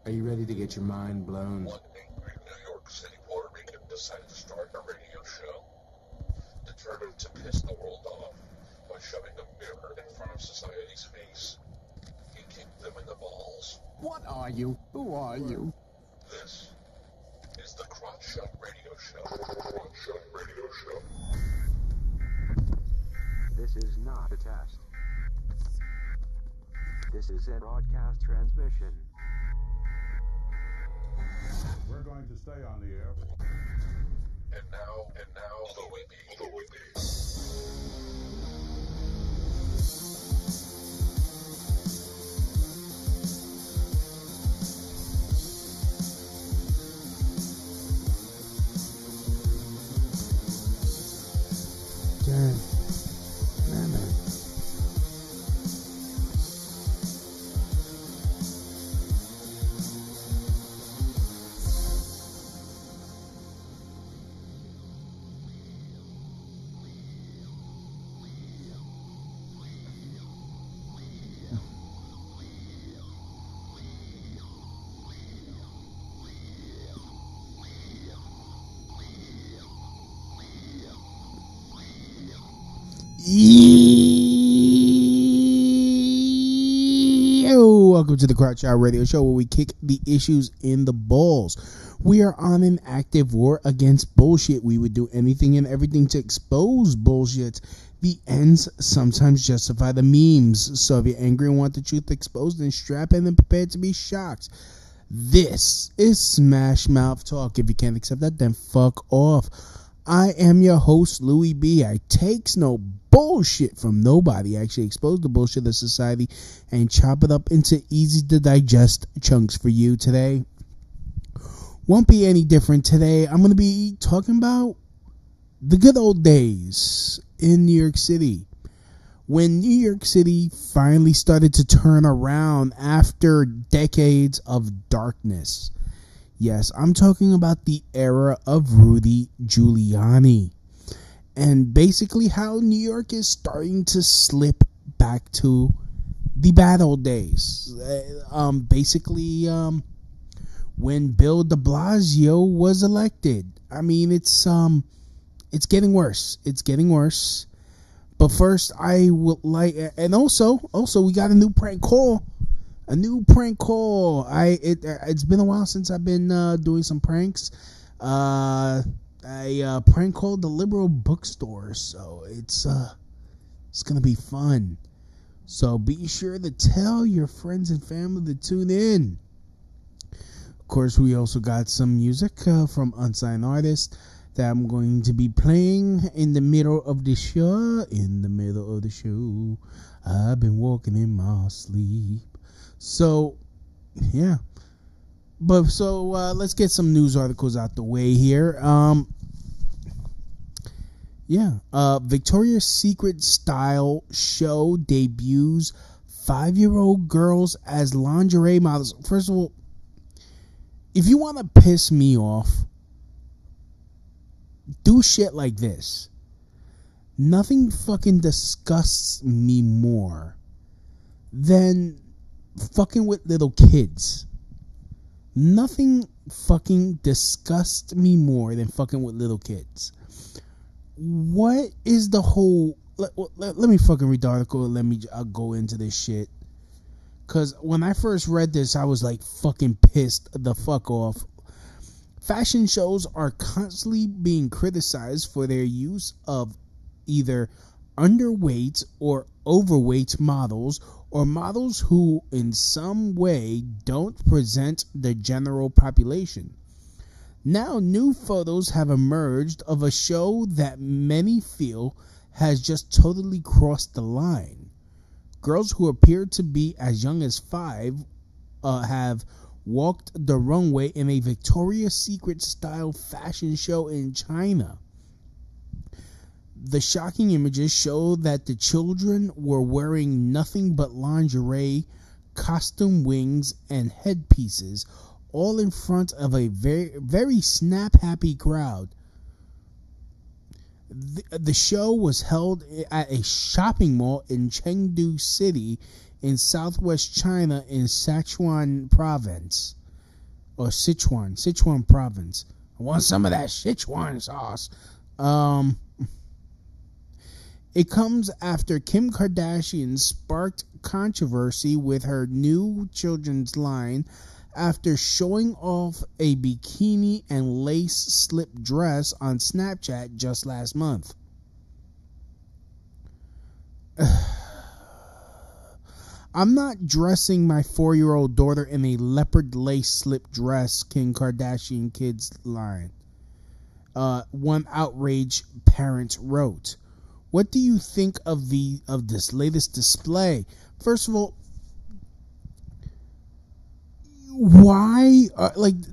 Are you ready to get your mind blown? One angry New York City Puerto Rican decided to start a radio show, determined to piss the world off by shoving a mirror in front of society's face. He kicked them in the balls. What are you? Who are you? This is the Crotch Shot Radio Show. Crotch Shot Radio Show. This is not a test. This is a broadcast transmission. We're going to stay on the air. And now, the Whippy. Welcome to the Crotch Shot Radio Show, where we kick the issues in the balls. We are on an active war against bullshit. We would do anything and everything to expose bullshit. The ends sometimes justify the memes. So if you're angry and want the truth exposed, then strap in and prepare to be shocked. This is Smash Mouth Talk. If you can't accept that, then fuck off. I am your host, Louis B. I takes no bullshit from nobody. I actually expose the bullshit of society and chop it up into easy to digest chunks for you today. Won't be any different today. I'm going to be talking about the good old days in New York City, when New York City finally started to turn around after decades of darkness. Yes, I'm talking about the era of Rudy Giuliani, and basically how New York is starting to slip back to the bad old days. When Bill de Blasio was elected. I mean, it's getting worse. It's getting worse. But first, I would like, and also we got a new prank call. It's been a while since I've been doing some pranks. I prank called the Liberal Bookstore, so it's gonna be fun. So be sure to tell your friends and family to tune in. Of course, we also got some music from unsigned artists that I'm going to be playing in the middle of the show. I've been walking in my sleep. So, yeah. Let's get some news articles out the way here. Victoria's Secret style show debuts 5-year-old girls as lingerie models. First of all, if you want to piss me off, do shit like this. Nothing fucking disgusts me more than fucking with little kids. Nothing fucking disgusts me more than fucking with little kids. What is the whole... Let me fucking read the article and I'll go into this shit. Because when I first read this, I was like fucking pissed the fuck off. Fashion shows are constantly being criticized for their use of either underweight or overweight models, or models who in some way don't present the general population. Now new photos have emerged of a show that many feel has just totally crossed the line. Girls who appear to be as young as 5 have walked the runway in a Victoria's Secret style fashion show in China. The shocking images show that the children were wearing nothing but lingerie, costume wings, and headpieces, all in front of a very, very snap-happy crowd. The show was held at a shopping mall in Chengdu City in southwest China in Sichuan province. Or Sichuan province. I want some of that Sichuan sauce. It comes after Kim Kardashian sparked controversy with her new children's line after showing off a bikini and lace slip dress on Snapchat just last month. I'm not dressing my 4-year-old daughter in a leopard lace slip dress, Kim Kardashian kids line. One outraged parent wrote. What do you think of this latest display? First of all, why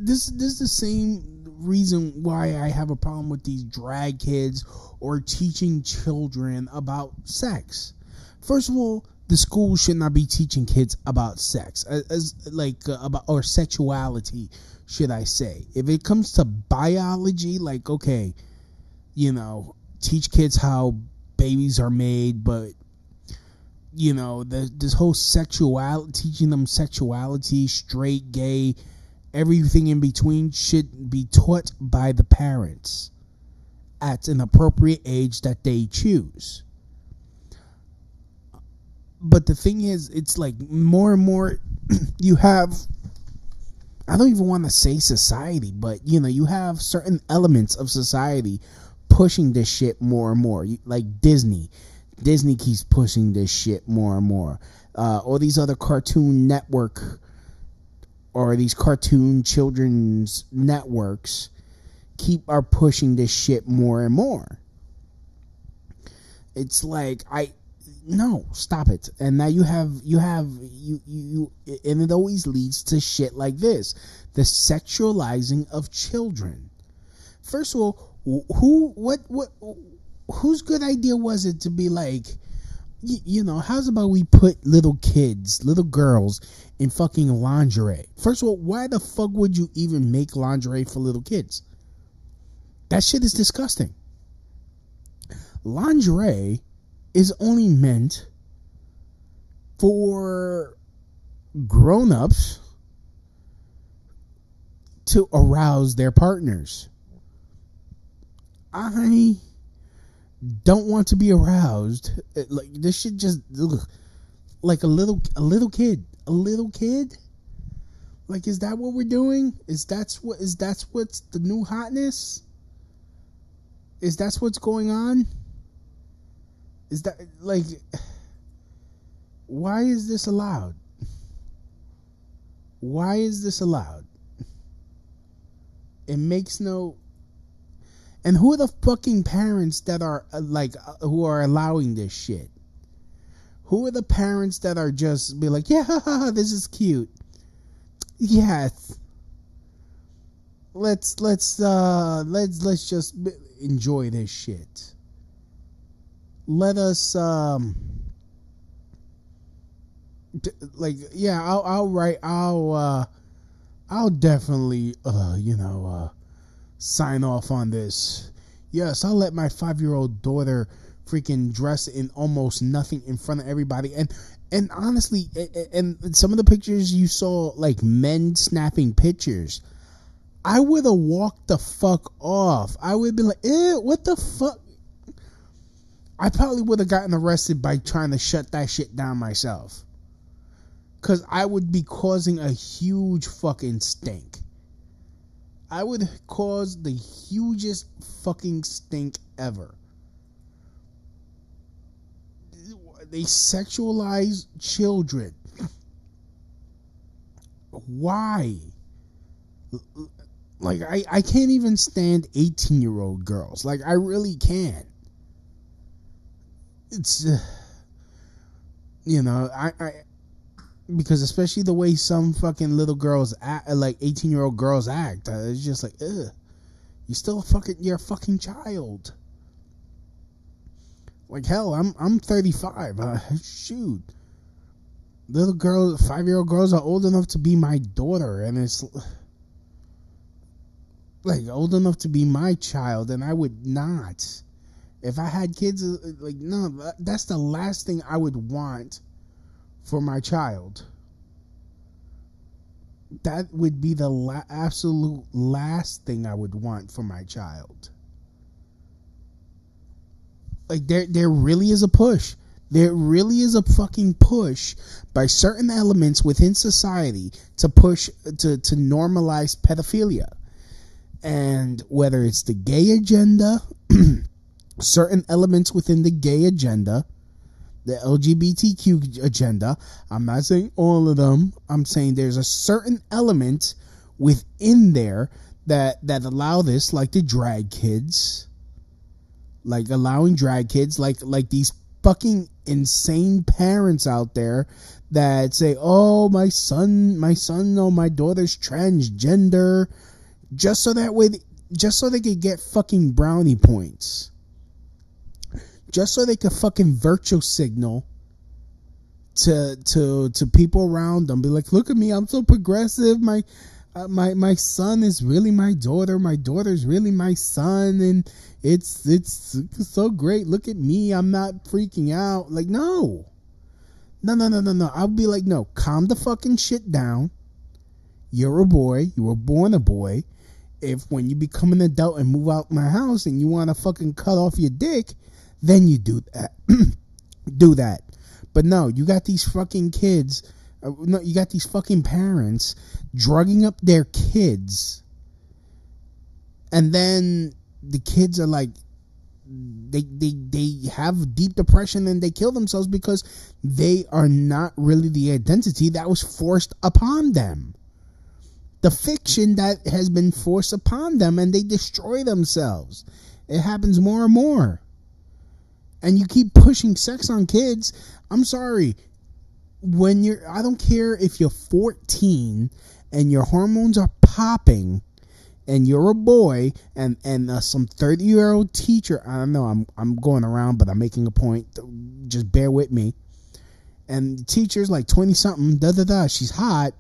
this is the same reason why I have a problem with these drag kids or teaching children about sex. First of all, the school should not be teaching kids about sex about or sexuality, should I say. If it comes to biology, okay, teach kids how babies are made, but this whole sexuality, teaching them sexuality, straight, gay, everything in between should be taught by the parents at an appropriate age that they choose. But the thing is, it's more and more you have, I don't even want to say society, but you have certain elements of society pushing this shit more and more. Like Disney keeps pushing this shit more and more. All these other cartoon network or these cartoon children's networks are pushing this shit more and more. It's no, stop it. And now you and it always leads to shit like this, the sexualizing of children. First of all, whose good idea was it to be how's about we put little girls in fucking lingerie? First of all, why the fuck would you even make lingerie for little kids? That shit is disgusting. Lingerie is only meant for grown-ups to arouse their partners. I don't want to be aroused. This shit just like a little kid. Is that what we're doing? Is that what's the new hotness? Is that what's going on? Is that why is this allowed? Why is this allowed? It makes no. And who are the fucking parents that are who are allowing this shit? Who are the parents that are just be like, yeah, this is cute. Yes. Let's just enjoy this shit. Let us I'll definitely sign off on this. Yes, I'll let my 5-year-old daughter freaking dress in almost nothing in front of everybody. And honestly, and some of the pictures you saw, men snapping pictures, I would have walked the fuck off. I would be like, what the fuck? I probably would have gotten arrested by trying to shut that shit down myself. Because I would be causing a huge fucking stink. I would cause the hugest fucking stink ever. They sexualize children. Why? I can't even stand 18-year-old girls. I really can't. It's, because especially the way some fucking little girls act, 18-year-old girls act, it's just ugh. You're a fucking child. Hell, I'm 35. Shoot. Little girls, 5-year-old girls are old enough to be my daughter, and it's old enough to be my child, and I would not. If I had kids, no, that's the last thing I would want for my child, that would be the absolute last thing I would want for my child. Like there really is a push. There really is a fucking push by certain elements within society to push to normalize pedophilia. And whether it's the gay agenda, certain elements within the gay agenda, the LGBTQ agenda, I'm not saying all of them, I'm saying there's a certain element within there that allow this, like the drag kids, like allowing drag kids, like these fucking insane parents out there that say, oh, my son, no, my daughter's transgender, just so they could get fucking brownie points. Just so they could fucking virtue signal to people around them. Be like, look at me, I'm so progressive. My son is really my daughter. My daughter's really my son, and it's so great. Look at me, I'm not freaking out. Like, no. I'll be like, no, calm the fucking shit down. You're a boy. You were born a boy. If when you become an adult and move out my house and you want to fucking cut off your dick, then you do that. Do that. But no, you got these fucking kids. No, you got these fucking parents drugging up their kids. And then the kids are like, they have deep depression and they kill themselves because they are not really the identity that was forced upon them. The fiction that has been forced upon them, and they destroy themselves. It happens more and more. And you keep pushing sex on kids. I'm sorry. I don't care if you're 14 and your hormones are popping and you're a boy and some 30-year-old teacher, I don't know, I'm going around, but I'm making a point. Just bear with me. And the teacher's like 20-something, she's hot.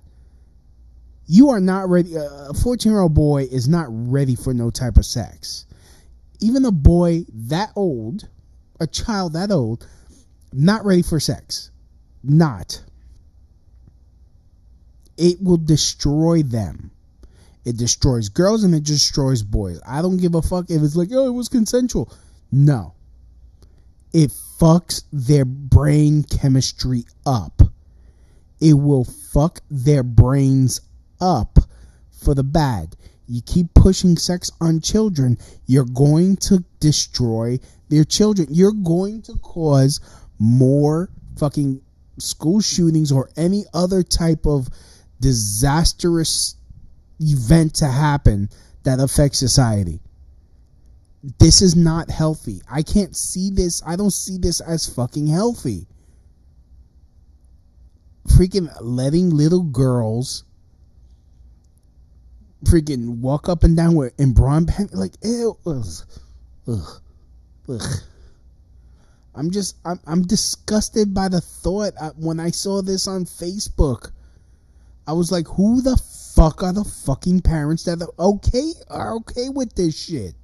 You are not ready. A 14-year-old boy is not ready for no type of sex. Even a boy that old, a child that old, not ready for sex. Not. It will destroy them. It destroys girls and it destroys boys. I don't give a fuck if it's like, oh, it was consensual. No. It fucks their brain chemistry up. It will fuck their brains up for the bad. You keep pushing sex on children, you're going to destroy their children. You're going to cause more fucking school shootings or any other type of disastrous event to happen that affects society. This is not healthy. I can't see this. I don't see this as fucking healthy. Freaking letting little girls freaking walk up and down with in brown pants, like, ew, ugh. I'm disgusted by the thought. When I saw this on Facebook, I was like, who the fuck are the fucking parents that are okay with this shit?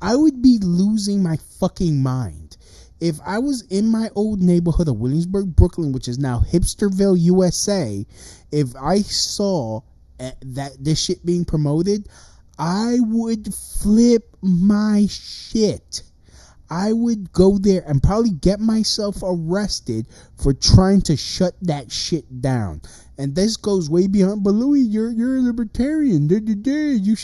I would be losing my fucking mind if I was in my old neighborhood of Williamsburg, Brooklyn, which is now Hipsterville, USA. If I saw that this shit being promoted, I would flip my shit. I would go there and probably get myself arrested for trying to shut that shit down. And this goes way beyond, but Louis, you're a libertarian. You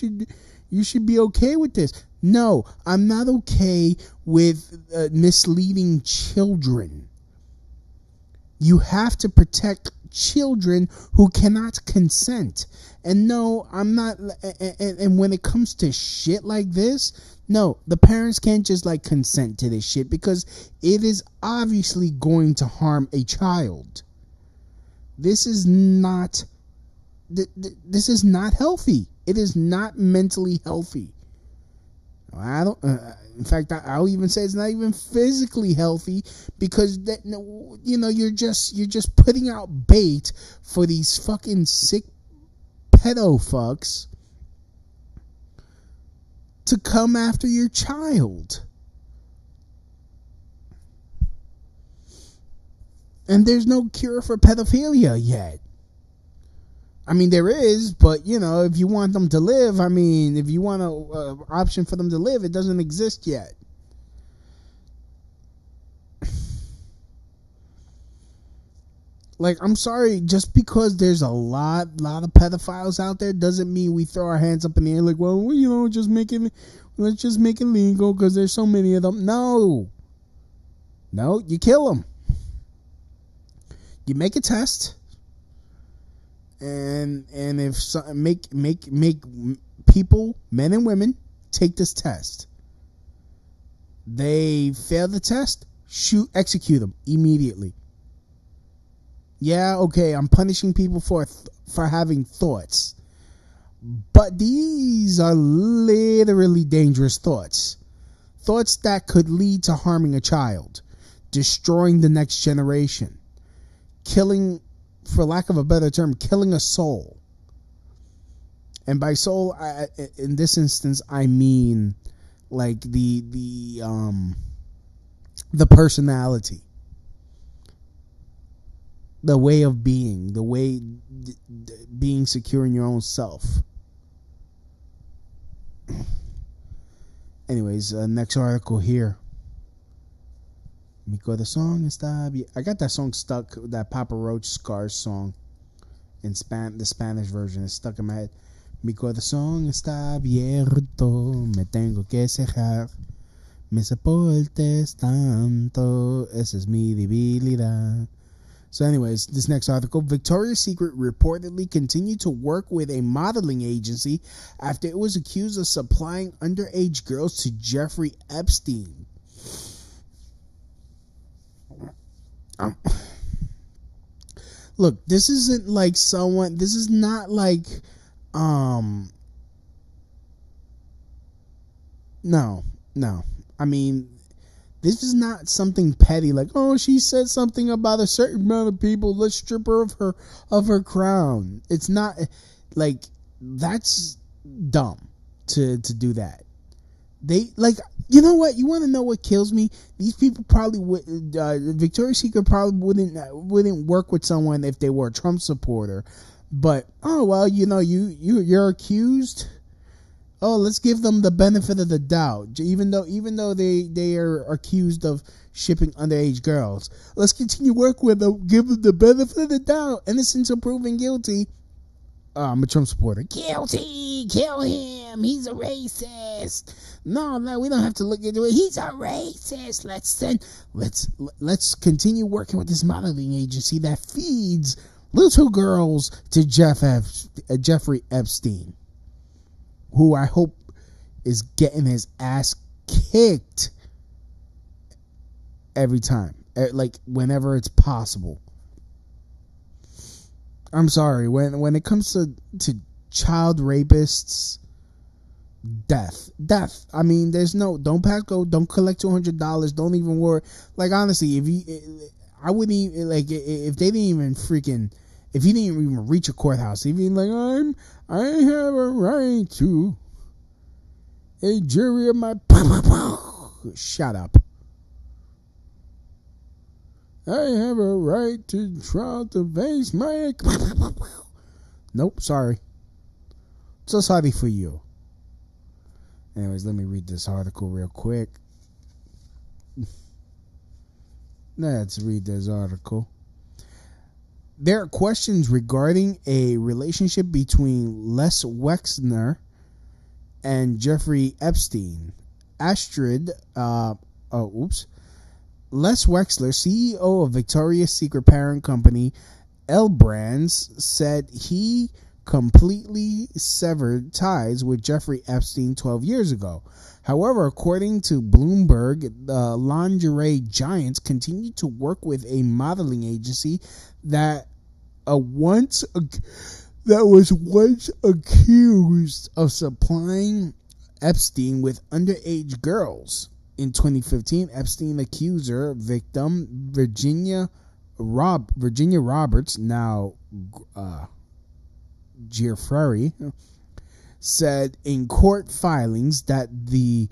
should be okay with this. No, I'm not okay with misleading children. You have to protect children who cannot consent. And no, I'm not. And when it comes to shit like this, no, the parents can't just like consent to this shit because it is obviously going to harm a child. This is not. This is not healthy. It is not mentally healthy. I don't. In fact, I'll even say it's not even physically healthy because that, you're just putting out bait for these fucking sick pedo fucks to come after your child. And there's no cure for pedophilia yet. I mean, there is, but, you know, if you want them to live, I mean, if you want an option for them to live, it doesn't exist yet. Like, I'm sorry, just because there's a lot of pedophiles out there doesn't mean we throw our hands up in the air like, well, you know, let's just make it legal because there's so many of them. No, you kill them. You make a test, and if make people, men and women, take this test. They fail the test, execute them immediately. Yeah, okay, I'm punishing people for having thoughts. But these are literally dangerous thoughts. Thoughts that could lead to harming a child, destroying the next generation, killing, for lack of a better term, killing a soul. And by soul, in this instance, I mean like the personality. The way of being, the way being secure in your own self. Anyways, next article here. Mi corazón está bien. I got that song stuck, that Papa Roach Scars song in the Spanish version. It's stuck in my head. Mi corazón está abierto, me tengo que cerrar. Me soportes tanto, esa es mi debilidad. So anyways, this next article, Victoria's Secret reportedly continued to work with a modeling agency after it was accused of supplying underage girls to Jeffrey Epstein. Look, this isn't like this is not like, no. I mean, this is not something petty like, oh, she said something about a certain amount of people, let's strip her of her crown. It's not like, that's dumb to do that. They, like, you know what? You want to know what kills me? These people probably would. Victoria's Secret probably wouldn't work with someone if they were a Trump supporter. But oh well, you know, you're accused. Oh, let's give them the benefit of the doubt, even though they are accused of shipping underage girls. Let's continue work with them, give them the benefit of the doubt. Innocent until proven guilty. I'm a Trump supporter. Guilty, kill him. He's a racist. No, we don't have to look into it. He's a racist. Let's continue working with this modeling agency that feeds little girls to Jeffrey Epstein, who I hope is getting his ass kicked every time, like whenever it's possible. I'm sorry, when it comes to child rapists, death. I mean, there's no, don't pack go, don't collect $200, don't even worry. Like, honestly, I wouldn't even, like, if they didn't even if he didn't even reach a courthouse, if he'd like, I have a right to a jury of my, shut up. I have a right to trial to face my... Nope, sorry. So sorry for you. Anyways, let me read this article real quick. Let's read this article. There are questions regarding a relationship between Les Wexner and Jeffrey Epstein. Les Wexner, CEO of Victoria's Secret parent company L Brands, said he completely severed ties with Jeffrey Epstein 12 years ago. However, according to Bloomberg, the lingerie giants continued to work with a modeling agency that was once accused of supplying Epstein with underage girls. In 2015, Epstein accused her victim, Virginia Roberts, now Giuliani, said in court filings that the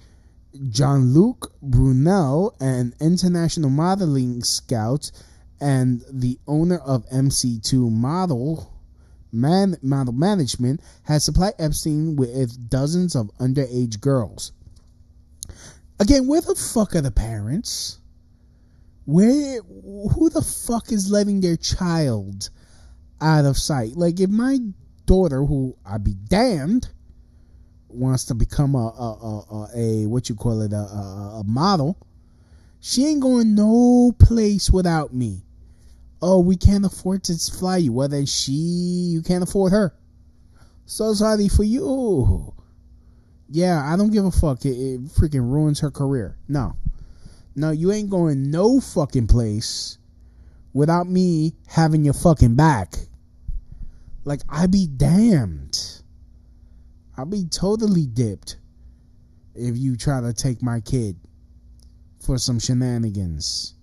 Jean-Luc Brunel, an international modeling scout and the owner of MC2 Model Management, has supplied Epstein with dozens of underage girls. Again, where the fuck are the parents? Who the fuck is letting their child out of sight? Like, if my daughter, who I'd be damned, wants to become a model, she ain't going no place without me. Oh, we can't afford to fly you. Well, then you can't afford her. So sorry for you. Yeah, I don't give a fuck. It freaking ruins her career. No, you ain't going no fucking place without me having your fucking back. Like, I be damned. I'll be totally dipped if you try to take my kid for some shenanigans.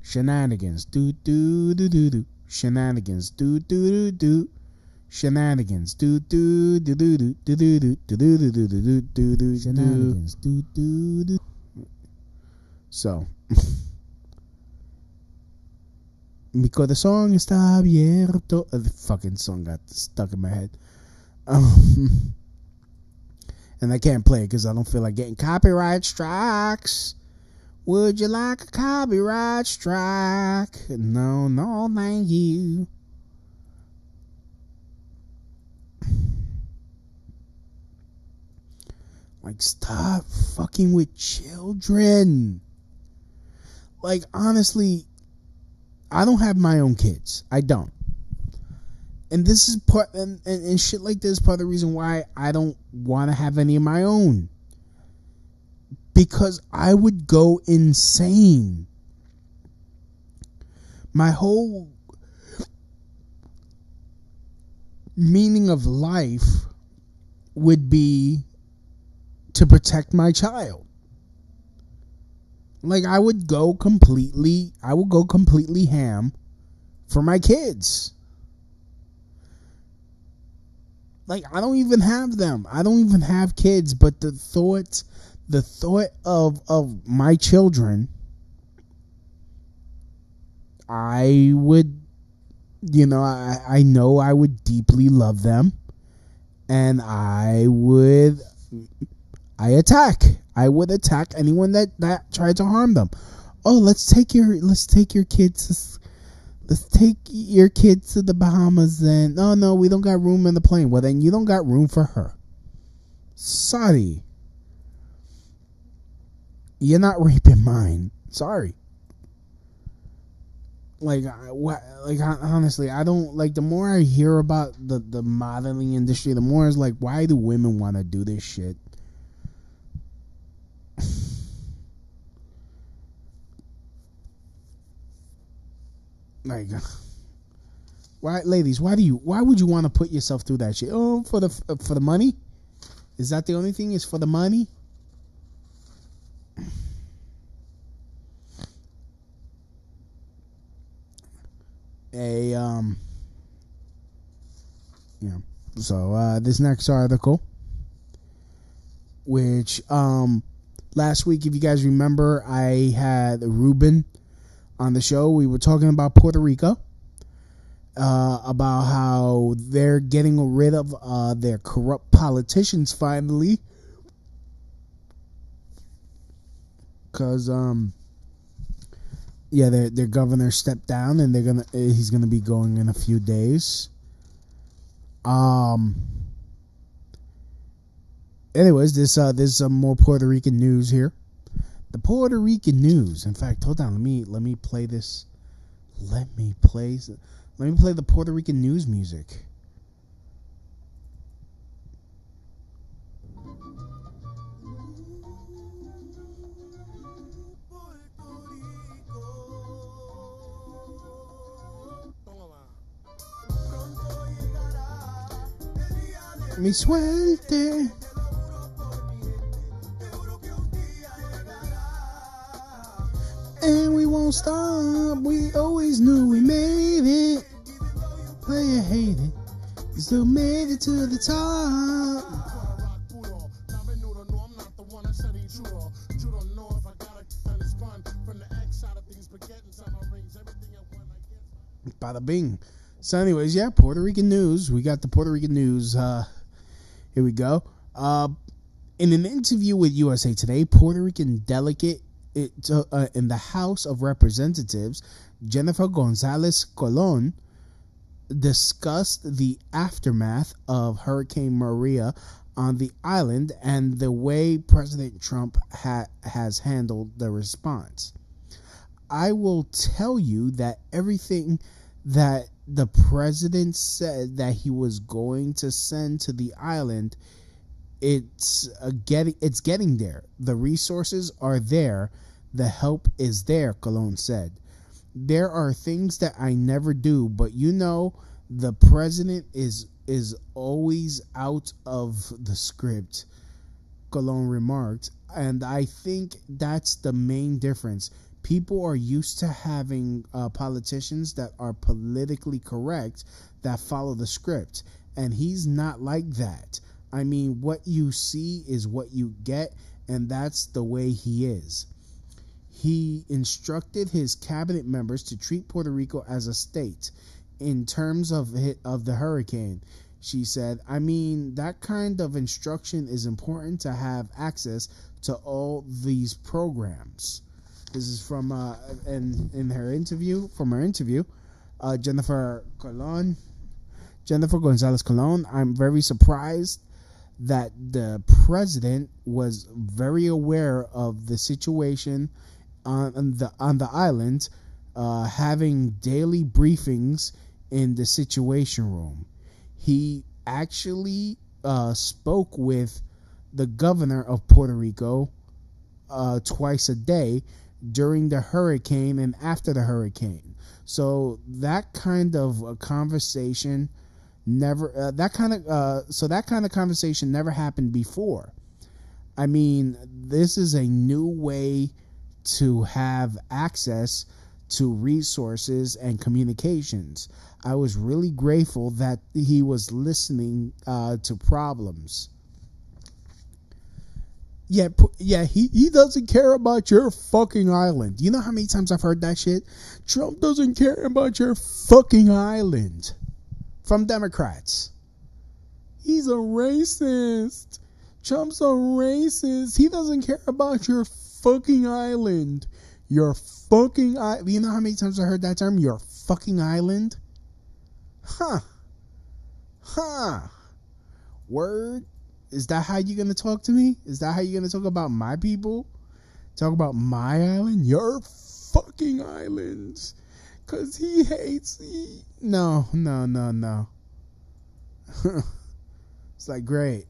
Shenanigans. Do do do do do. Shenanigans. Do do do do. Shenanigans. Do do do do do do do do do do do do do do. Shenanigans. Do do do. So, because the song está abierto. The fucking song got stuck in my head. And I can't play it because I don't feel like getting copyright strikes. Would you like a copyright strike? No, thank you. Like, stop fucking with children. Like, honestly, I don't have my own kids. I don't. And this is part, and shit like this is part of the reason why I don't want to have any of my own. Because I would go insane. My whole meaning of life would be to protect my child. Like, I would go completely ham for my kids. Like, I don't even have them. I don't even have kids, but the thought of my children, I would, I know I would deeply love them, and I would attack anyone that tried to harm them. Oh, let's take your kids. Let's take your kids to the Bahamas. Then, oh no, we don't got room in the plane. Well, then you don't got room for her. Sorry. You're not raping mine. Sorry. Honestly, I don't like. The more I hear about the modeling industry, the more it's like, why do women want to do this shit? Like, why, ladies? Why would you want to put yourself through that shit? Oh, for the money? Is that the only thing? Is for the money? So this next article, which last week, if you guys remember, I had Ruben on the show. We were talking about Puerto Rico, about how they're getting rid of their corrupt politicians finally, because their governor stepped down, and he's gonna be going in a few days. Anyways, there's some more Puerto Rican news here. The Puerto Rican news. In fact, hold on. Let me play this. Let me play the Puerto Rican news music. Mi suerte. And we won't stop. We always knew we made it. Play or hate it, we still made it to the top. bada bing. So anyways, yeah, Puerto Rican news. We got the Puerto Rican news. Here we go. In an interview with USA Today, Puerto Rican delegate in the House of Representatives, Jennifer Gonzalez Colon, discussed the aftermath of Hurricane Maria on the island and the way President Trump has handled the response. I will tell you that everything that the president said that he was going to send to the island, it's getting there. The resources are there. The help is there, Colon said. There are things that I never do, but the president is always out of the script, Colon remarked, and I think that's the main difference. People are used to having politicians that are politically correct, that follow the script, and he's not like that. I mean, what you see is what you get, and that's the way he is. He instructed his cabinet members to treat Puerto Rico as a state in terms of the hurricane. She said, I mean, that kind of instruction is important to have access to all these programs. This is from in her interview, Jennifer Gonzalez Colon. I'm very surprised that the president was very aware of the situation on the island, having daily briefings in the Situation Room. He actually spoke with the governor of Puerto Rico twice a day during the hurricane and after the hurricane. So that kind of conversation never conversation never happened before. I mean, this is a new way to have access to resources and communications. I was really grateful that he was listening to problems. Yeah, he doesn't care about your fucking island. You know how many times I've heard that shit? Trump doesn't care about your fucking island. From Democrats. He's a racist. Trump's a racist. He doesn't care about your fucking island. Your fucking island. You know how many times I heard that term? Your fucking island? Huh. Word? Is that how you're going to talk to me? Is that how you're going to talk about my people? Talk about my island? Your fucking islands. Because he hates me. No. It's like, great.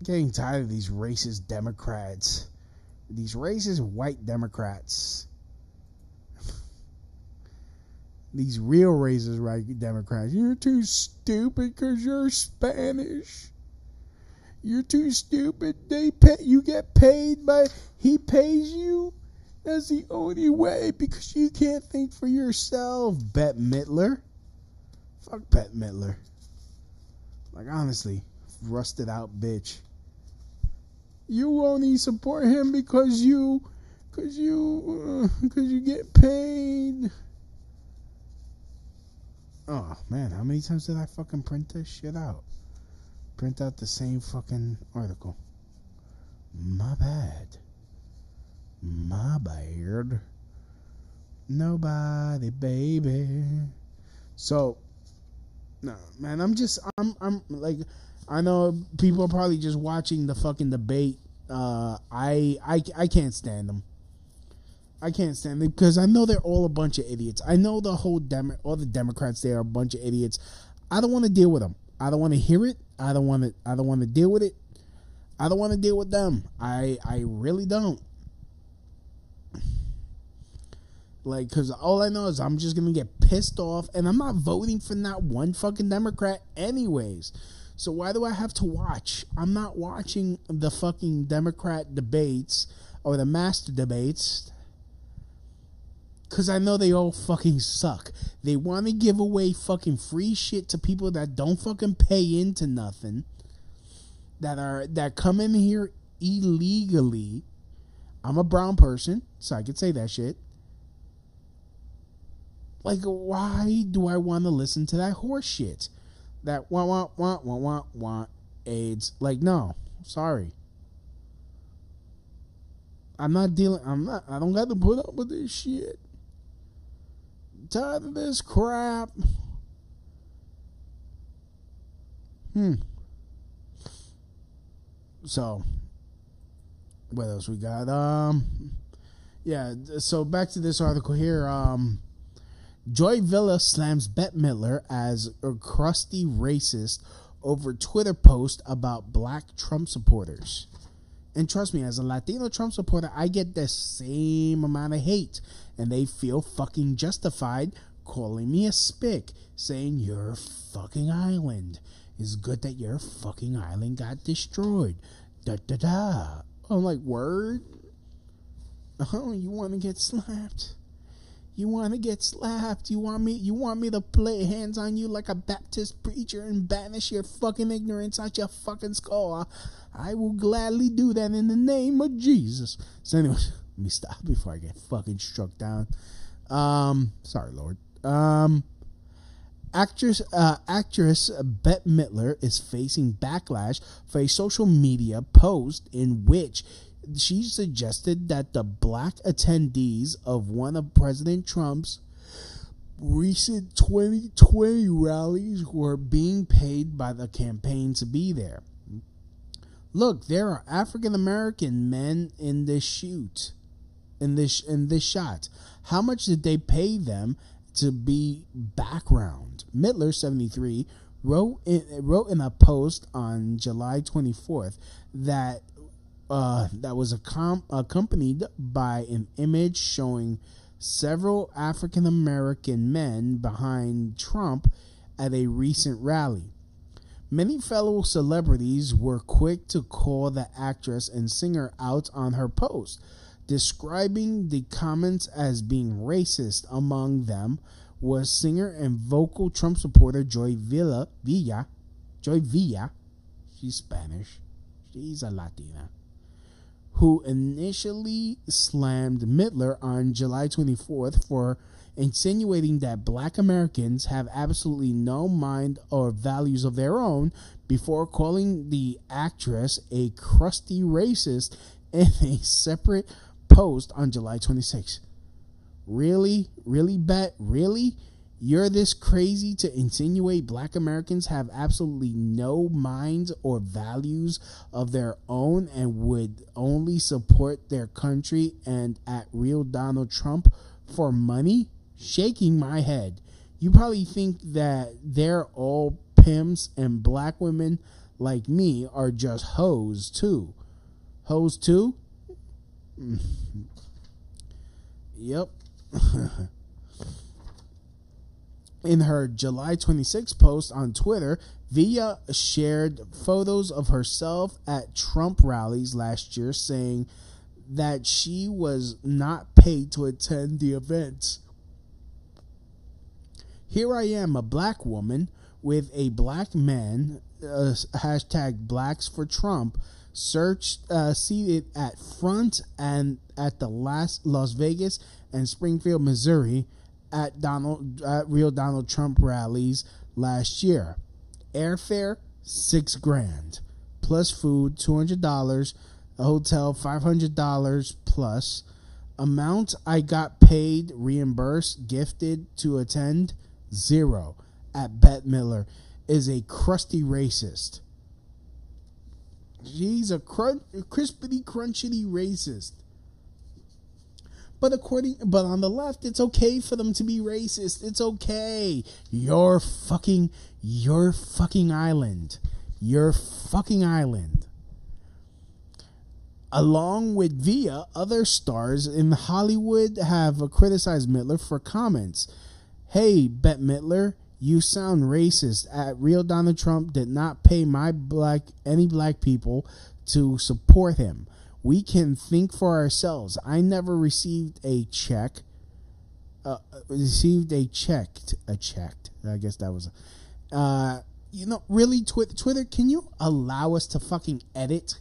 Getting tired of these racist Democrats. These racist white Democrats. These real racist right Democrats. You're too stupid because you're Spanish. You're too stupid. You get paid by... He pays you. That's the only way, because you can't think for yourself, Bette Midler. Fuck Bette Midler. Like, honestly, rusted out bitch. You only support him because you get paid. Oh man, how many times did I fucking print this shit out? Print out the same fucking article. My bad. Nobody, baby. So, no, man, I'm like, I know people are probably just watching the fucking debate. I can't stand them. I can't stand them because I know they're all a bunch of idiots. I know all the Democrats there are a bunch of idiots. I don't want to deal with them. I don't want to hear it. I don't want to deal with it. I don't want to deal with them. I really don't. Like, because all I know is I'm just going to get pissed off, and I'm not voting for not one fucking Democrat anyways. So why do I have to watch? I'm not watching the fucking Democrat debates or the master debates because I know they all fucking suck. They want to give away fucking free shit to people that don't fucking pay into nothing, that come in here illegally. I'm a brown person, so I could say that shit. Like, why do I want to listen to that horse shit? That want AIDS. Like, no, sorry. I don't got to put up with this shit. Tired of this crap. So, what else we got? Yeah, so back to this article here. Joy Villa slams Bette Midler as a crusty racist over Twitter post about black Trump supporters. And trust me, as a Latino Trump supporter, I get the same amount of hate. And they feel fucking justified calling me a spick, saying your fucking island. It's good that your fucking island got destroyed. Da da da. I'm like, word? Oh, you want to get slapped? You want to get slapped? You want me to play hands on you like a Baptist preacher and banish your fucking ignorance out your fucking skull? I will gladly do that in the name of Jesus. So anyway, let me stop before I get fucking struck down. Sorry, Lord. Actress Bette Midler is facing backlash for a social media post in which she suggested that the black attendees of one of President Trump's recent 2020 rallies were being paid by the campaign to be there. Look, there are African American men in this shoot, in this shot. How much did they pay them to be background? Midler, 73, wrote in a post on July 24th that was accompanied by an image showing several African American men behind Trump at a recent rally. Many fellow celebrities were quick to call the actress and singer out on her post, describing the comments as being racist. Among them was singer and vocal Trump supporter Joy Villa. She's Spanish. She's a Latina. Who initially slammed Midler on July 24th for insinuating that black Americans have absolutely no mind or values of their own, before calling the actress a crusty racist in a separate post on July 26th. Really? Really, Bet? Really? You're this crazy to insinuate black Americans have absolutely no minds or values of their own and would only support their country and at real Donald Trump for money? Shaking my head. You probably think that they're all pimps and black women like me are just hoes too. Hoes too? Yep. In her July 26 post on Twitter, Villa shared photos of herself at Trump rallies last year, saying that she was not paid to attend the events. Here I am, a black woman with a black man, hashtag blacks for Trump, seated at front and at the last Las Vegas and Springfield, Missouri, at real Donald Trump rallies last year. Airfare, $6,000 plus food, $200, a hotel, $500 plus. Amount I got paid, reimbursed, gifted to attend, $0. At Bette Midler is a crusty racist. She's a crispity crunchity racist. But on the left, it's okay for them to be racist. It's okay. Your fucking island. Your fucking island. Along with Villa, other stars in Hollywood have criticized Midler for comments. Hey, Bette Midler, you sound racist. At real Donald Trump did not pay any black people to support him. We can think for ourselves. I never received a check. I guess that was. Really, Twitter. Can you allow us to fucking edit?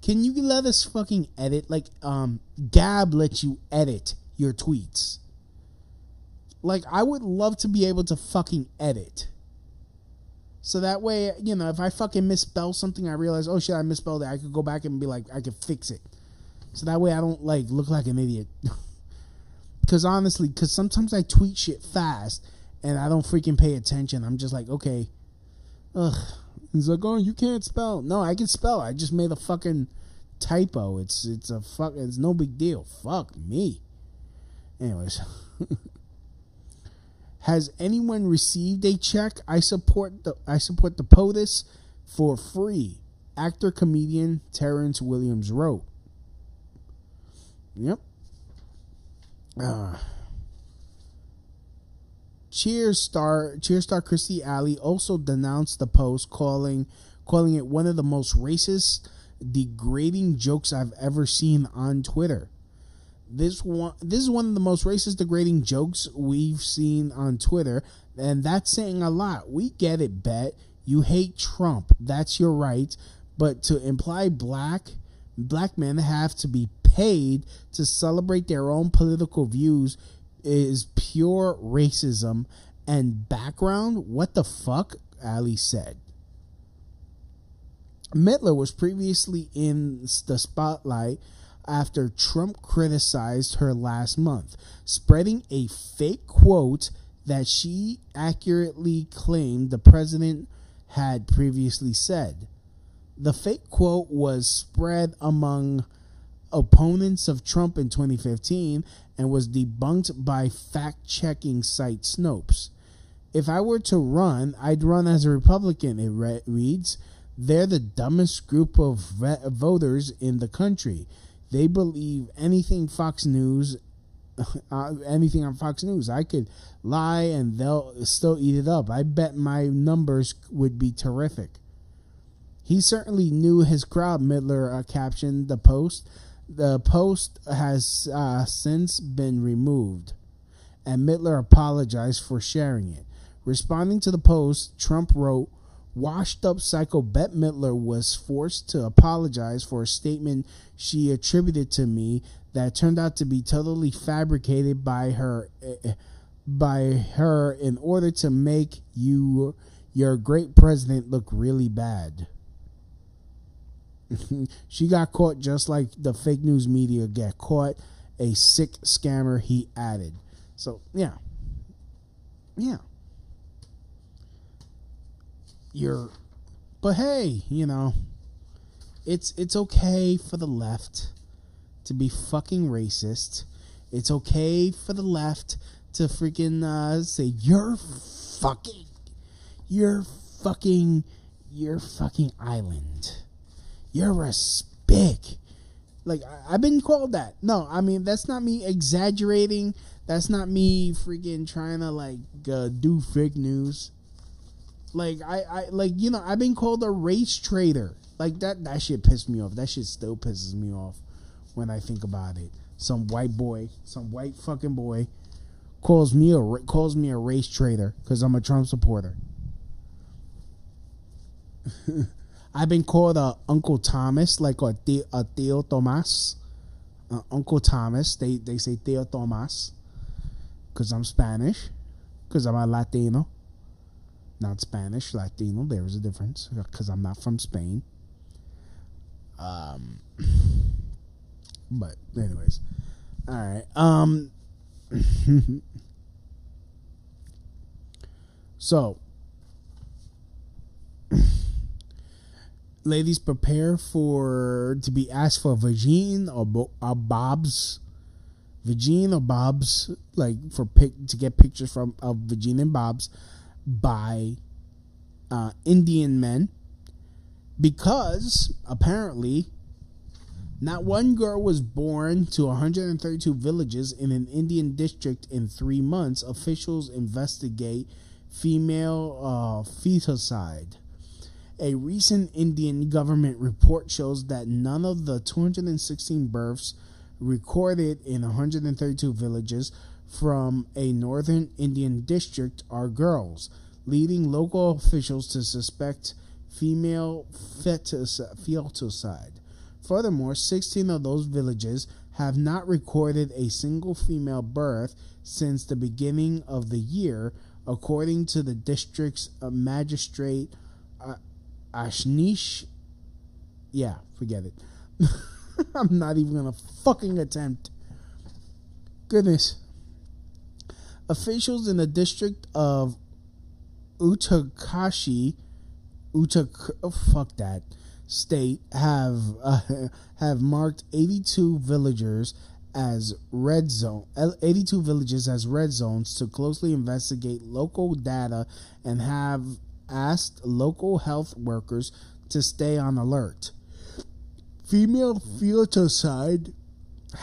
Can you let us fucking edit? Like, Gab lets you edit your tweets. Like, I would love to be able to fucking edit. So that way, you know, if I fucking misspell something, I realize, oh shit, I misspelled it. I could go back and be like, I could fix it. So that way I don't, like, look like an idiot. Because honestly, because sometimes I tweet shit fast and I don't freaking pay attention. I'm just like, okay. Ugh. He's like, oh, you can't spell. No, I can spell. I just made a fucking typo. It's no big deal. Fuck me. Anyways. Has anyone received a check? I support the POTUS for free. Actor comedian Terrence Williams wrote. Yep. Cheers star Kirstie Alley also denounced the post, calling it one of the most racist, degrading jokes I've ever seen on Twitter. This is one of the most racist, degrading jokes we've seen on Twitter, and that's saying a lot. We get it, Bet. You hate Trump. That's your right. But to imply black men have to be paid to celebrate their own political views is pure racism and background. What the fuck? Ali said. Mittler was previously in the spotlight after Trump criticized her last month, spreading a fake quote that she accurately claimed the president had previously said. The fake quote was spread among opponents of Trump in 2015 and was debunked by fact-checking site Snopes. If I were to run, I'd run as a Republican, it reads. They're the dumbest group of voters in the country. They believe anything Fox News, anything on Fox News. I could lie and they'll still eat it up. I bet my numbers would be terrific. He certainly knew his crowd, Mittler captioned the post. The post has since been removed, and Mittler apologized for sharing it. Responding to the post, Trump wrote, washed-up psycho Bette Midler was forced to apologize for a statement she attributed to me that turned out to be totally fabricated by her in order to make your great president look really bad. She got caught just like the fake news media get caught. A sick scammer, he added. So, yeah. But hey, you know, it's okay for the left to be fucking racist. It's okay for the left to freaking say you're fucking island. You're a spick. Like, I've been called that. No, I mean, that's not me exaggerating. That's not me freaking trying to, like, do fake news. Like, I've been called a race traitor. Like, that shit pissed me off. That shit still pisses me off when I think about it. Some white fucking boy calls me a race traitor because I'm a Trump supporter. I've been called Uncle Thomas, like a Tío Tomás. Uncle Thomas. They say Tío Tomás because I'm Spanish, because I'm a Latino. Not Spanish, Latino. There is a difference because I'm not from Spain. But anyways, all right. So, ladies, prepare to be asked for vagine or bobs. Vagine or bobs, like to get pictures of vagine and bobs by Indian men, because apparently not one girl was born to 132 villages in an Indian district in 3 months. Officials investigate female feticide. A recent Indian government report shows that none of the 216 births recorded in 132 villages from a northern Indian district are girls, leading local officials to suspect female feticide. Furthermore, 16 of those villages have not recorded a single female birth since the beginning of the year, according to the district's magistrate Ashnish. Yeah, forget it. I'm not even gonna fucking attempt. Goodness. Officials in the district of state have marked 82 villages as red zones to closely investigate local data and have asked local health workers to stay on alert. Female feticide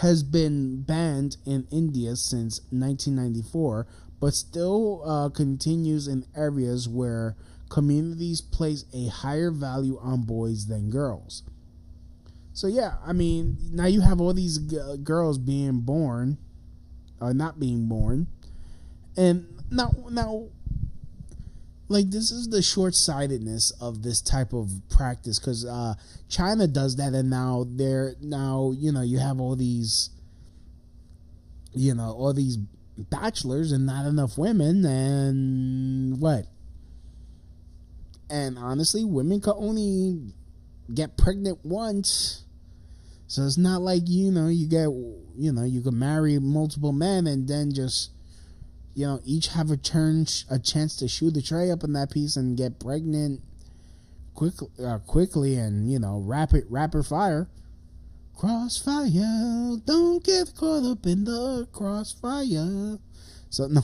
has been banned in India since 1994, but still continues in areas where communities place a higher value on boys than girls. So yeah, I mean, now you have all these girls being born, or not being born, and now, like, this is the short-sightedness of this type of practice, because China does that, and now you have all these bachelors and not enough women, and what? And honestly, women can only get pregnant once, so it's not like you can marry multiple men and then just each have a chance to shoot the tray up in that piece and get pregnant quickly and rapid fire. Crossfire, don't get caught up in the crossfire. So no,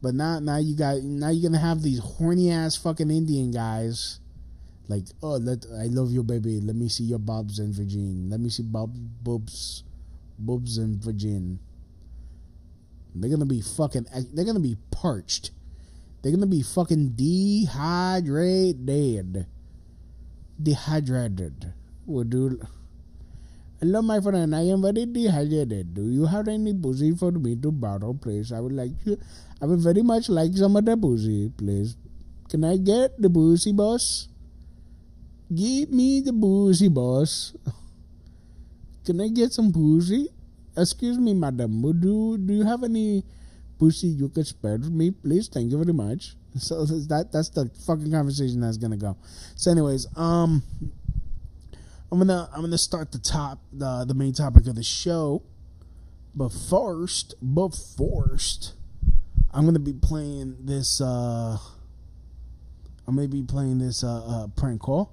but now you're gonna have these horny ass fucking Indian guys like, oh, I love you, baby. Let me see your bobs and vagine. Let me see boobs and vagine. They're gonna be parched. They're gonna be fucking dehydrated. Well, dude, hello, my friend. I am very dehydrated. Do you have any pussy for me to borrow, please? I would very much like some of the pussy, please. Can I get the pussy, boss? Give me the pussy, boss. Can I get some pussy? Excuse me, madam. Do you have any pussy you could spare me, please? Thank you very much. So that's the fucking conversation that's gonna go. So, anyways, I'm gonna start the main topic of the show. But first, I'm gonna be playing this. Prank call,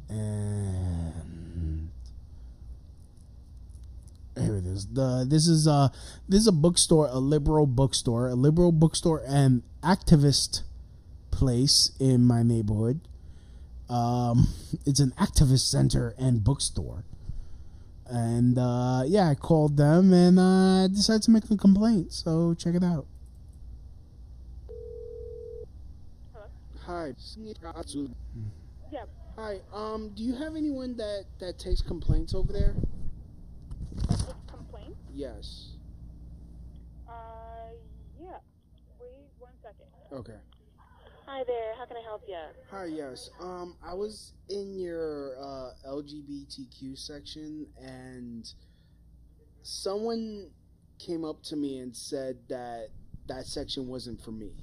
and here it is. This is a bookstore, a liberal bookstore and activist place in my neighborhood. It's an activist center and bookstore, and I called them and I decided to make a complaint. So check it out. Hi. Yeah. Hi. Do you have anyone that takes complaints over there? Complaint? Yes. Yeah. Wait 1 second. Okay. Hi there. How can I help you? Hi. Yes. I was in your LGBTQ section, and someone came up to me and said that section wasn't for me.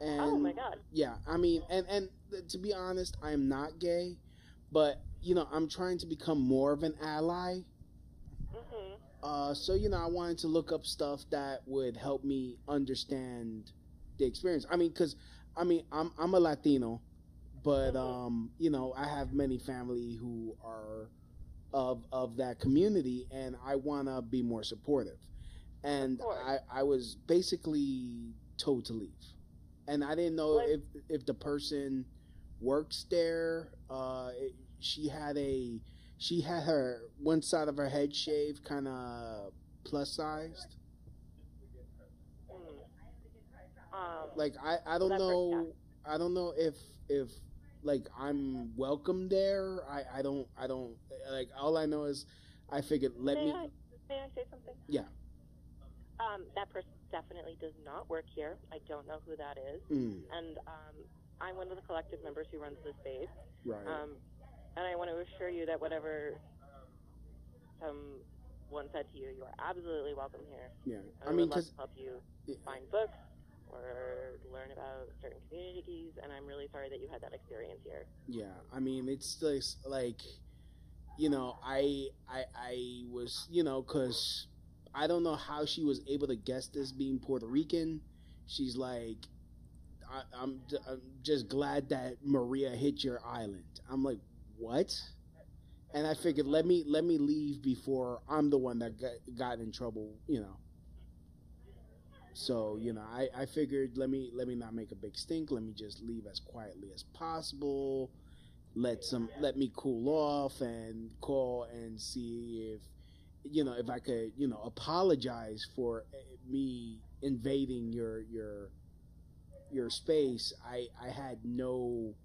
And, oh my God. Yeah, I mean, and to be honest, I am not gay, but I'm trying to become more of an ally. Mhm. So I wanted to look up stuff that would help me understand the experience. I mean, because I'm a Latino, but I have many family who are of that community, and I want to be more supportive. And I was basically told to leave. And I didn't know if the person works there. She had her one side of her head shaved, kind of plus sized. Like I don't know. I don't know if like I'm welcome there. I don't like. All I know is I figured May I say something? Yeah. That person definitely does not work here. I don't know who that is. And I'm one of the collective members who runs the space. Right. And I want to assure you that whatever someone said to you, you are absolutely welcome here. Yeah, And I mean, would love because to help you find books or learn about certain communities, and I'm really sorry that you had that experience here. yeah, I mean, it's just like, I was, because I don't know how she was able to guess this being Puerto Rican. She's like, I'm just glad that Maria hit your island. I'm like, what? And I figured, let me leave before I'm the one that got in trouble. So I figured, let me not make a big stink. Let me just leave as quietly as possible. Let me cool off and call and see if I could apologize for me invading your space. I had no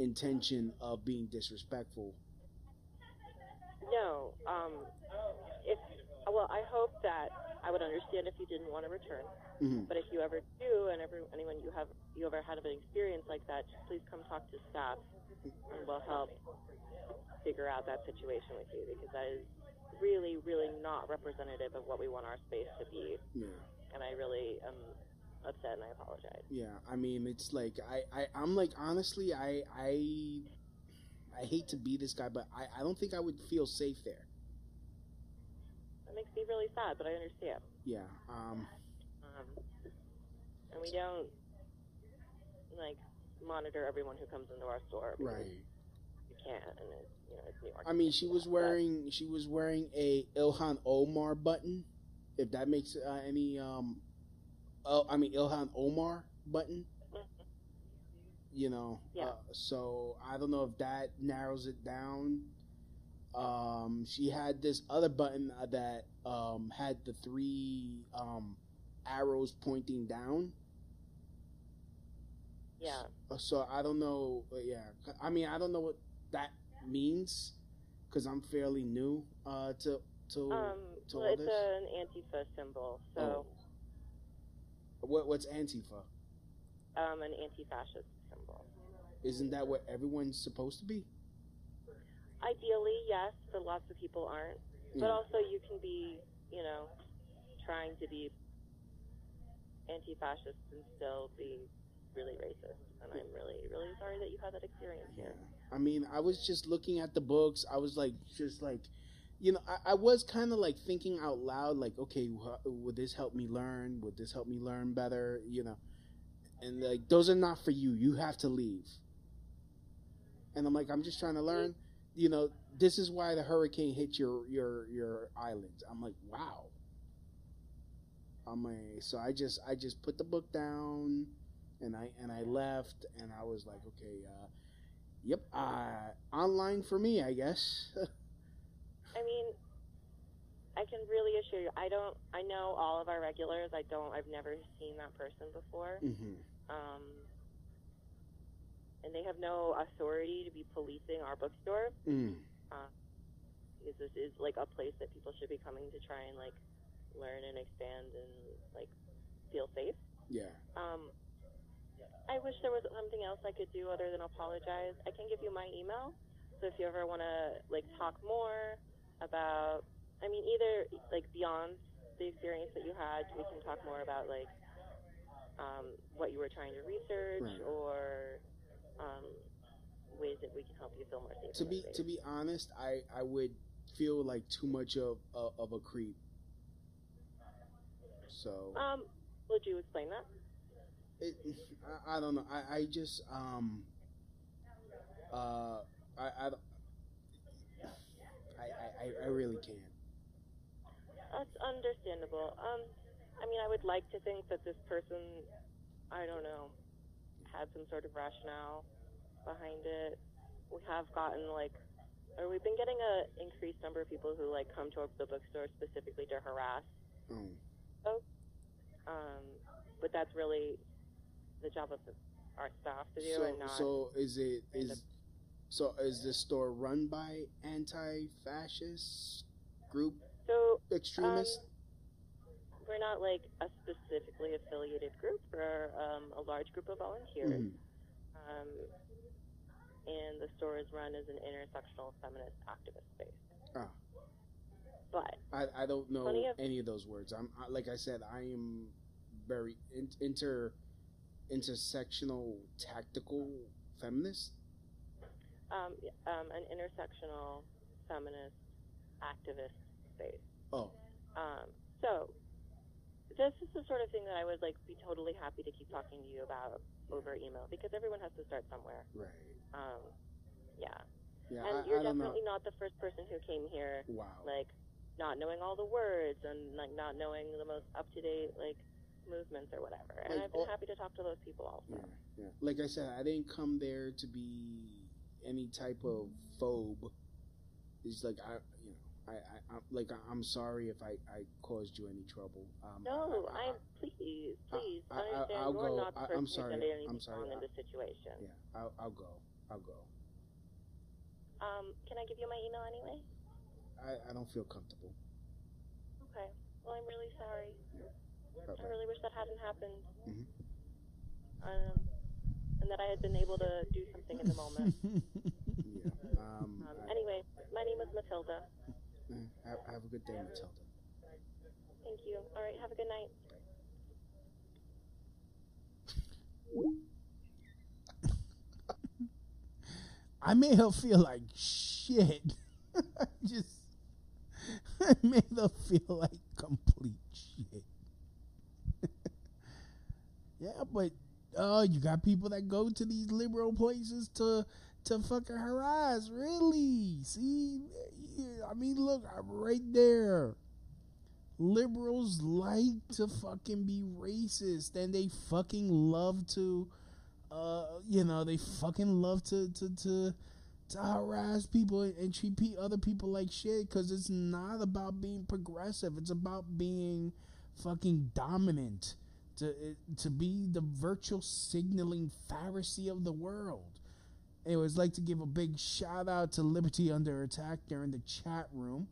intention of being disrespectful. No, I hope that I would understand if you didn't want to return. Mm-hmm. But if you ever do, and anyone you ever had an experience like that, just please come talk to staff, and we'll help figure out that situation with you, because that is really, really not representative of what we want our space to be. Yeah. And I really am upset, and I apologize. Yeah, I mean, it's like I'm like, honestly, I hate to be this guy, but I don't think I would feel safe there. That makes me really sad, but I understand. Yeah. And we don't monitor everyone who comes into our store. Right. You can't, and it's New York. I mean, she was wearing a Ilhan Omar button, if that makes any Ilhan Omar button. Yeah. So I don't know if that narrows it down. She had this other button that had the 3 arrows pointing down. Yeah. So I don't know. Yeah, I mean, I don't know what that means, because I'm fairly new to Well, all it's this. an Antifa symbol, so What's Antifa? an anti-fascist symbol. Isn't that what everyone's supposed to be? Ideally, yes, but lots of people aren't. But also, you can be, trying to be anti-fascist and still be really racist. And I'm really, really sorry that you had that experience here. I mean, I was just looking at the books. I was like, I was kind of like thinking out loud, like, okay, would this help me learn? Would this help me learn better? And like, those are not for you. You have to leave. And I'm like, I'm just trying to learn. This is why the hurricane hit your island. I'm like, wow. So I just put the book down, and I left, and I was like, okay, yep, online for me, I guess. I mean, I can really assure you, I know all of our regulars. I've never seen that person before. Mm-hmm. And they have no authority to be policing our bookstore. Because this is like a place that people should be coming to try and like learn and expand and like feel safe. Yeah. I wish there was something else I could do other than apologize. I can give you my email, so if you ever want to like talk more about, either like beyond the experience that you had, we can talk more about like what you were trying to research, right, or ways that we can help you feel more safe. To be honest, I would feel like too much of a creep. So. Would you explain that? I don't know. I just I really can't. That's understandable. I would like to think that this person, I don't know, had some sort of rationale behind it. We have gotten we've been getting an increased number of people who come to the bookstore specifically to harass folks. But that's really the job of our staff to do, and not. So is the store run by anti-fascist group extremists? We're not a specifically affiliated group. We're a large group of volunteers. and the store is run as an intersectional feminist activist space. Ah. But I don't know plenty of- any of those words. Like I said, I am very intersectional tactical feminist. An intersectional feminist activist space. Oh. So this is the sort of thing that I would like be totally happy to keep talking to you about over email, because everyone has to start somewhere. Right. Yeah. Yeah. And you're definitely not the first person who came here. Wow. Like, not knowing all the words and like not knowing the most up to date like movements or whatever. And Like, I've been happy to talk to those people also. Yeah. Like I said, I didn't come there to be any type of phobe. It's like I'm sorry if I caused you any trouble. No, please understand I'll you're go. not the person I'm who's sorry. done anything I'm sorry. wrong in this situation. Yeah, I'll go. Can I give you my email anyway? I don't feel comfortable. Okay. Well, I'm really sorry. Okay. I really wish that hadn't happened. Mhm. And that I had been able to do something in the moment. Yeah. Anyway, my name is Matilda. Have a good day, Matilda. Thank you. All right, have a good night. I made her feel like shit. I made her feel like complete shit. Yeah, but you got people that go to these liberal places to fucking harass. Really? See, I mean, look, I'm right there. Liberals like to fucking be racist, and they fucking love to, they fucking love to harass people and treat other people like shit, because it's not about being progressive. It's about being fucking dominant, to be the virtual signaling Pharisee of the world. Anyways, I'd like to give a big shout out to Liberty Under Attack there in the chat room.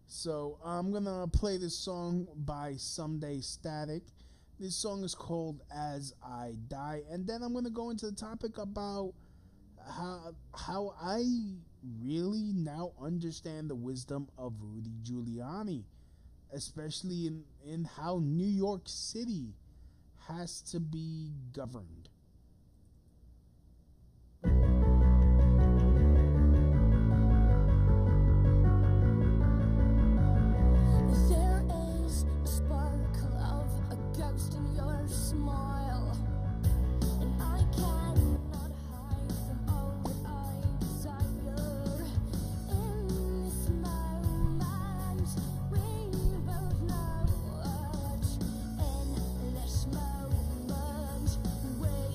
So I'm gonna play this song by Someday Static. This song is called As I Die, and then I'm gonna go into the topic about how I really now understand the wisdom of Rudy Giuliani, especially in how New York City has to be governed. There is a sparkle of a ghost in your smile, and I cannot hide from all that I desire. In this moment, we both know what in this moment we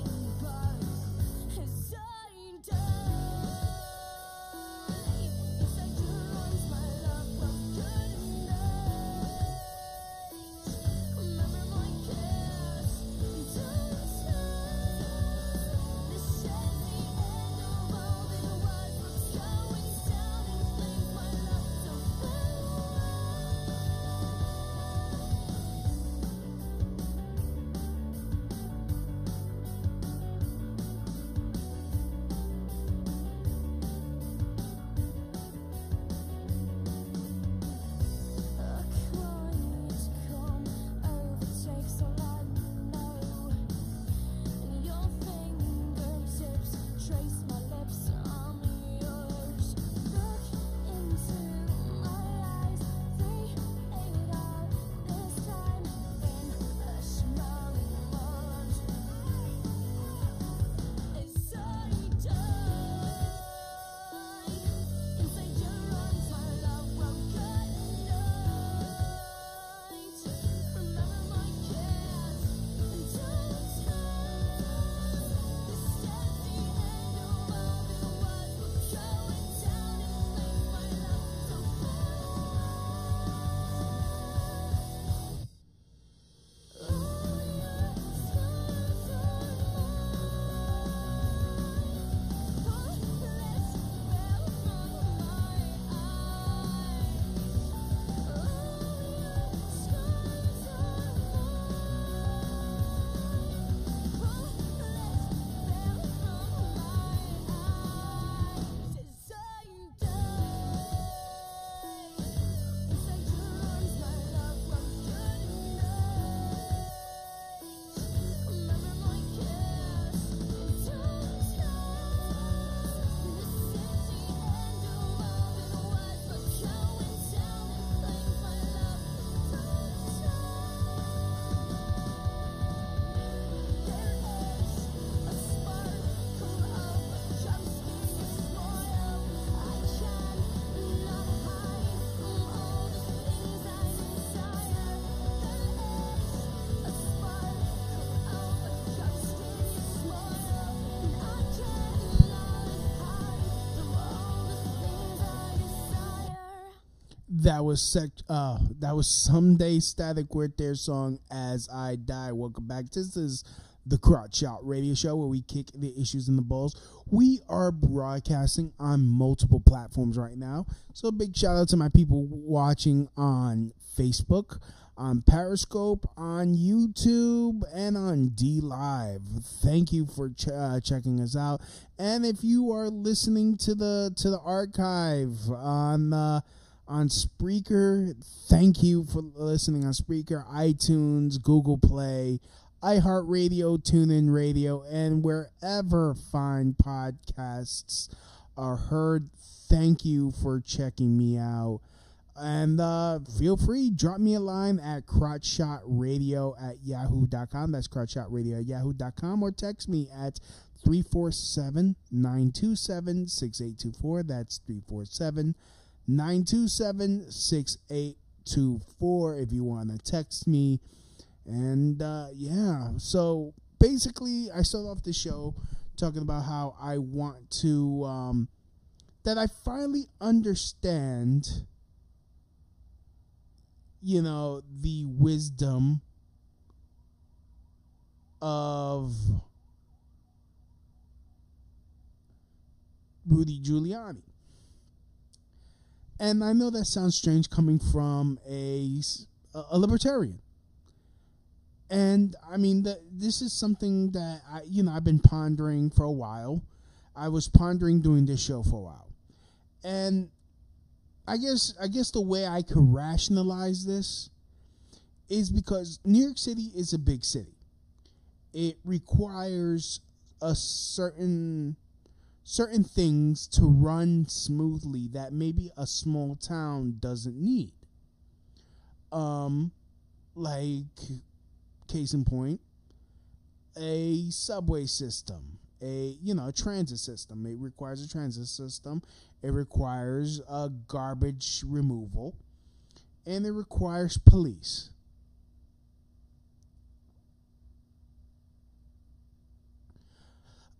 That was Someday Static with their song "As I Die." Welcome back. This is the Crotch Shot Radio Show, where we kick the issues in the balls. We are broadcasting on multiple platforms right now, so a big shout out to my people watching on Facebook, on Periscope, on YouTube, and on D Live. Thank you for checking us out. And if you are listening to the archive on Spreaker, thank you for listening on Spreaker, iTunes, Google Play, iHeartRadio, TuneIn Radio, and wherever fine podcasts are heard. Thank you for checking me out. And feel free, drop me a line at crotchshotradio@yahoo.com. That's crotchshotradio@yahoo.com. Or text me at 347-927-6824. That's 347-927-6824 if you want to text me. And so basically I start off the show talking about how I want to that I finally understand, the wisdom of Rudy Giuliani. And I know that sounds strange coming from a libertarian. And I mean, this is something that I've been pondering for a while. I was pondering doing this show for a while. And I guess the way I could rationalize this is because New York City is a big city. It requires a certain things to run smoothly that maybe a small town doesn't need. Like, case in point, a subway system, a transit system. It requires a transit system. It requires a garbage removal, and it requires police.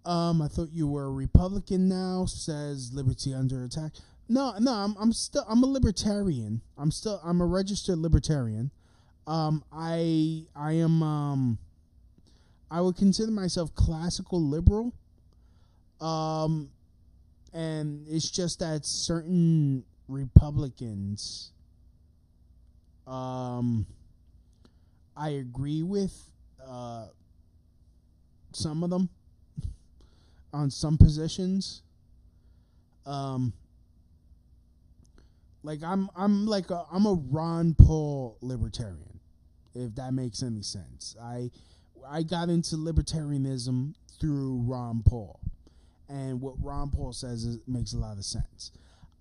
I thought you were a Republican now, says Liberty Under Attack. No, I'm a libertarian. I'm a registered libertarian. I would consider myself classical liberal. And it's just that certain Republicans, I agree with, some of them on some positions. Like I'm a Ron Paul libertarian, if that makes any sense. I got into libertarianism through Ron Paul. And what Ron Paul says makes a lot of sense.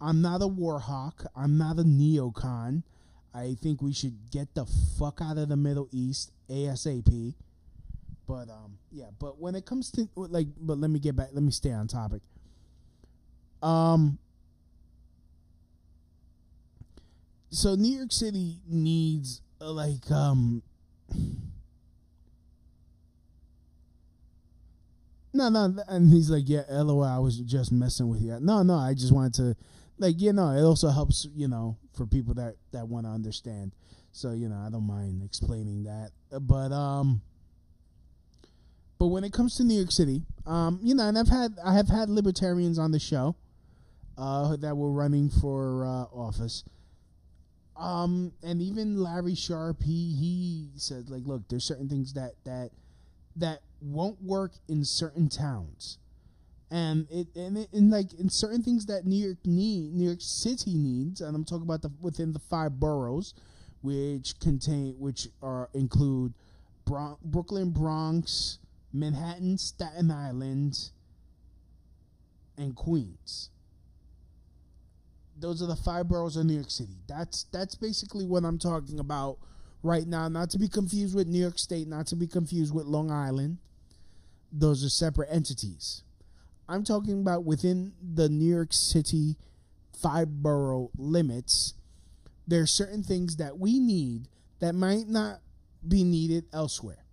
I'm not a war hawk. I'm not a neocon. I think we should get the fuck out of the Middle East ASAP. But but when it comes to but let me get back. Let me stay on topic. So New York City needs No, and he's like, yeah, LOL, I was just messing with you. No, I just wanted to, it also helps, for people that want to understand. So, I don't mind explaining that. But when it comes to New York City, and I have had libertarians on the show, that were running for office. And even Larry Sharp, he said, look, there's certain things that won't work in certain towns, and in certain things that New York City needs, and I'm talking about within the 5 boroughs, which include Brooklyn, Bronx, Manhattan, Staten Island, and Queens. Those are the 5 boroughs of New York City. That's basically what I'm talking about right now, not to be confused with New York State, not to be confused with Long Island. Those are separate entities. I'm talking about within the New York City 5 borough limits. There are certain things that we need that might not be needed elsewhere.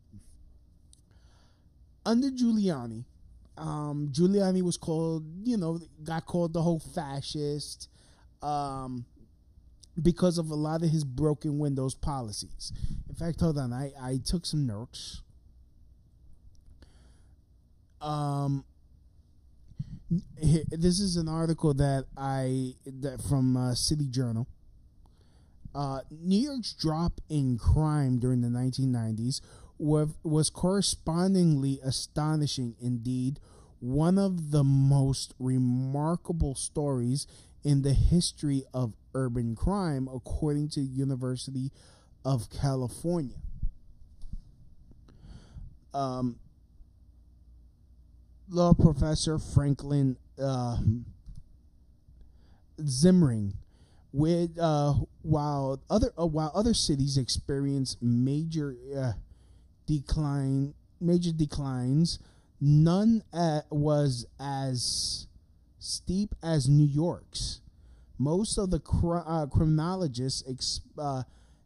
Under Giuliani, Giuliani was called, got called the whole fascist. because of a lot of his broken windows policies. In fact, hold on, I took some notes. This is an article that from City Journal. New York's drop in crime during the 1990s was correspondingly astonishing. Indeed, one of the most remarkable stories in the history of urban crime, according to the University of California. Law professor Franklin Zimring, while other cities experience major declines, none was as steep as New York's. Most of the criminologists'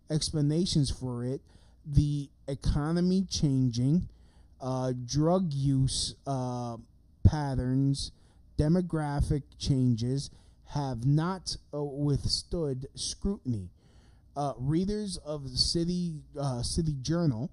explanations for it, the economy changing, drug use patterns, demographic changes, have not withstood scrutiny. Readers of the City Journal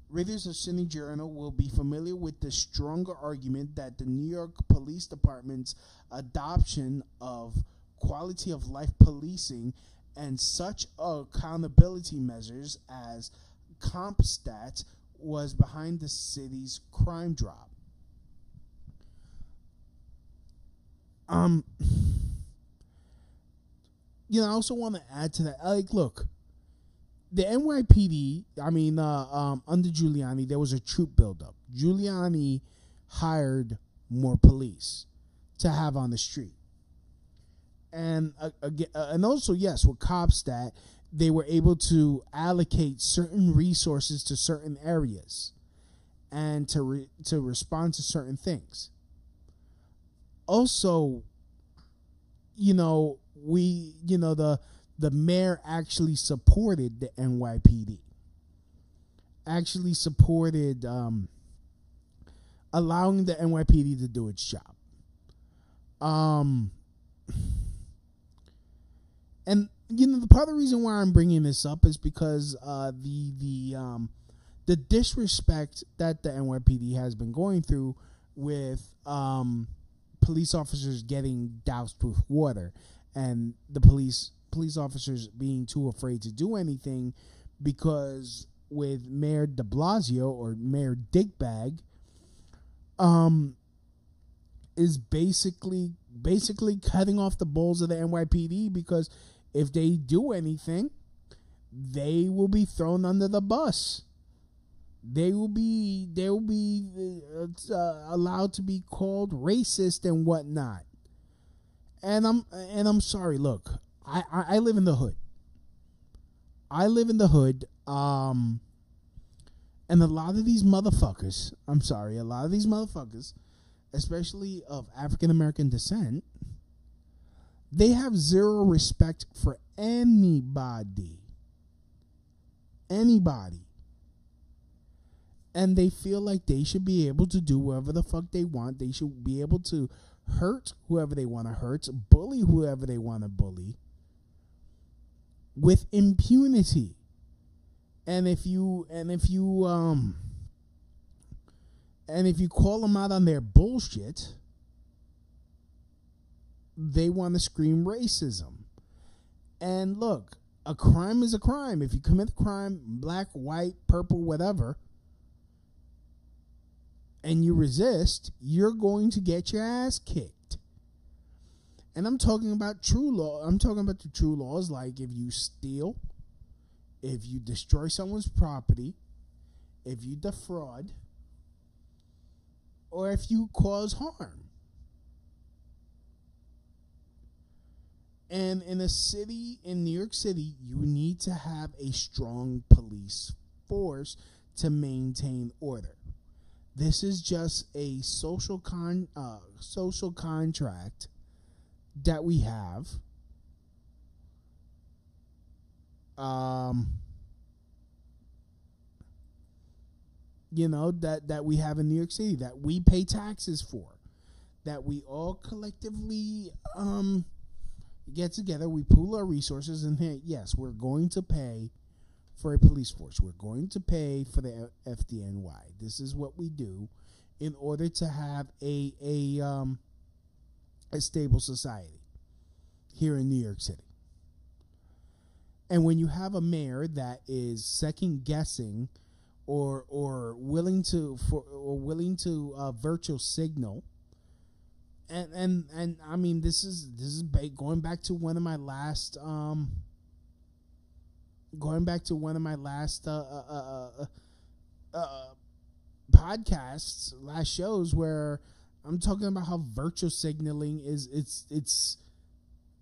Readers of City Journal will be familiar with the stronger argument that the New York Police Department's adoption of quality of life policing and such accountability measures as CompStat was behind the city's crime drop. I also want to add to that. Look, the NYPD, under Giuliani, there was a troop buildup. Giuliani hired more police to have on the street. And also, yes, with CompStat, they were able to allocate certain resources to certain areas and to respond to certain things. Also, the mayor actually supported the NYPD. Actually supported allowing the NYPD to do its job. And the part of the reason why I'm bringing this up is because the disrespect that the NYPD has been going through with police officers getting doused with water, and the police officers being too afraid to do anything because with Mayor de Blasio, or Mayor Dickbag, is basically cutting off the balls of the NYPD, because if they do anything, they will be thrown under the bus. They will be allowed to be called racist and whatnot. And I'm sorry. Look, I live in the hood. And a lot of these motherfuckers, especially of African American descent, they have zero respect for anybody. And they feel like they should be able to do whatever the fuck they want. They should be able to hurt whoever they want to hurt, bully whoever they want to bully, with impunity. And if you call them out on their bullshit, they want to scream racism. And look, a crime is a crime. If you commit a crime, black, white, purple, whatever, and you resist, you're going to get your ass kicked. And I'm talking about true law. I'm talking about the true laws, like if you steal, if you destroy someone's property, if you defraud, or if you cause harm. And in a city, in New York City, you need to have a strong police force to maintain order. This is just a social contract that we have. That we have in New York City, that we pay taxes for, that we all collectively get together, we pool our resources, and hey, yes, we're going to pay for a police force. We're going to pay for the FDNY. This is what we do in order to have a stable society here in New York City. And when you have a mayor that is second guessing or willing to virtual signal, and I mean, this is going back to one of my last podcasts, last shows, where I'm talking about how virtual signaling it's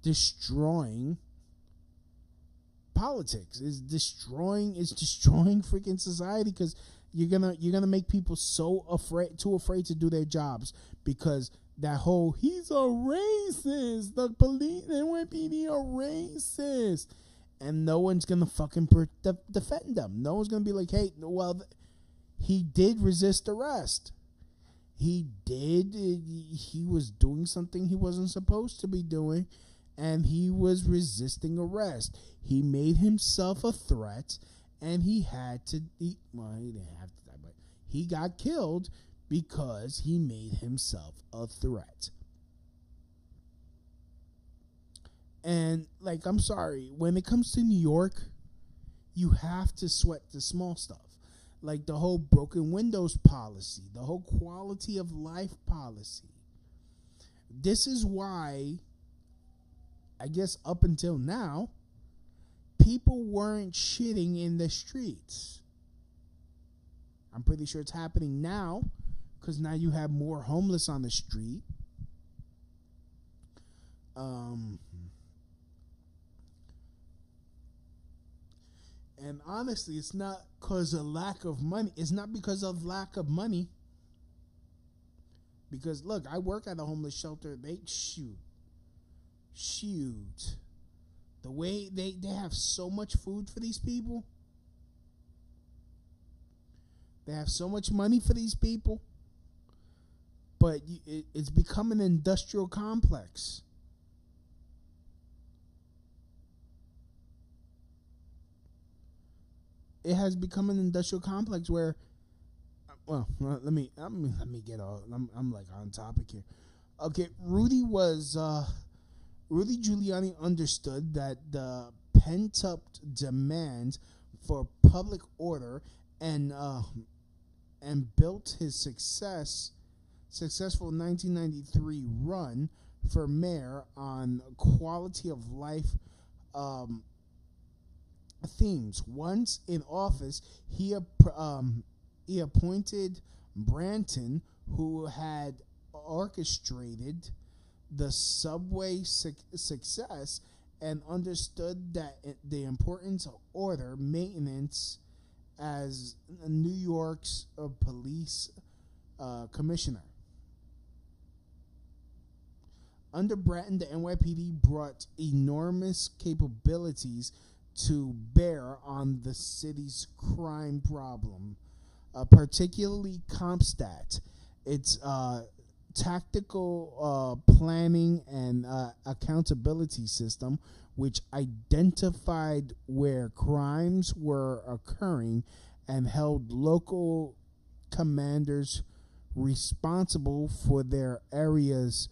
destroying politics, is destroying freaking society, because you're gonna make people too afraid to do their jobs, because that whole he's a racist, the police NYPD are racist, and no one's gonna fucking defend them. No one's gonna be like, hey, well, he did resist arrest. He was doing something he wasn't supposed to be doing, and he was resisting arrest. He made himself a threat, and he had to. He didn't have to die, but he got killed because he made himself a threat. And, like, I'm sorry, when it comes to New York, you have to sweat the small stuff. Like the whole broken windows policy, the whole quality of life policy. This is why, I guess up until now, people weren't shitting in the streets. I'm pretty sure it's happening now, because now you have more homeless on the street. And honestly, it's not because of lack of money. It's not because of lack of money. Because, look, I work at a homeless shelter. They shoot. The way they have so much food for these people. They have so much money for these people. But it's become an industrial complex. It has become an industrial complex where, well, let me get all. I'm like on topic here. Okay, Rudy Giuliani understood that the pent up demand for public order and built his successful 1993 run for mayor on quality of life themes. Once in office, he appointed Branton, who had orchestrated the subway success and understood that the importance of order maintenance as New York's police commissioner. Under Bratton, the NYPD brought enormous capabilities to bear on the city's crime problem, particularly CompStat. Its tactical planning and accountability system, which identified where crimes were occurring and held local commanders responsible for their areas.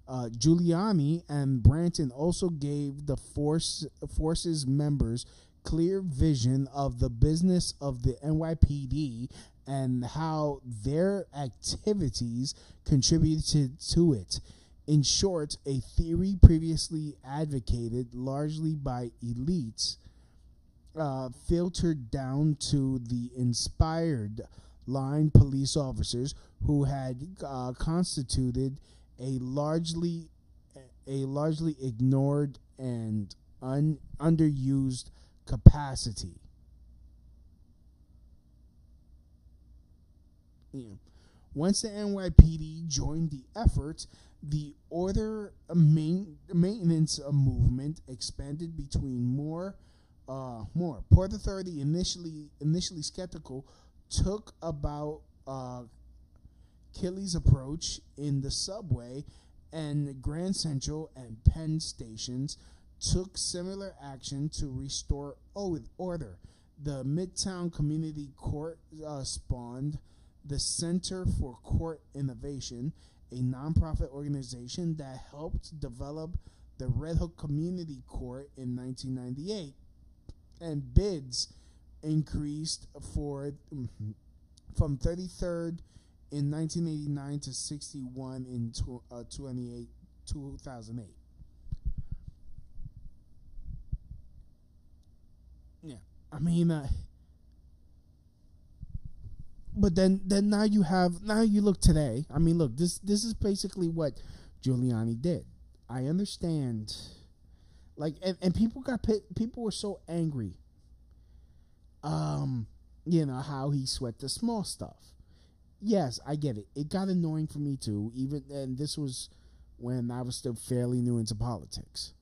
Giuliani and Branton also gave the force's members clear vision of the business of the NYPD and how their activities contributed to it. In short, a theory previously advocated largely by elites filtered down to the inspired line police officers who had constituted a largely ignored and underused capacity. Yeah. Once the NYPD joined the effort, the order maintenance movement expanded between more. Port Authority, initially skeptical, took about Kelly's approach in the subway and Grand Central and Penn stations took similar action to restore order. The Midtown Community Court spawned the Center for Court Innovation, a nonprofit organization that helped develop the Red Hook Community Court in 1998, and bids increased from 33rd in 1989 to 61 in 2008. Yeah, I mean, but then now you look today. I mean, look, this is basically what Giuliani did. I understand, like, and people were so angry. You know how he sweat the small stuff. Yes, I get it. It got annoying for me too. And this was when I was still fairly new into politics.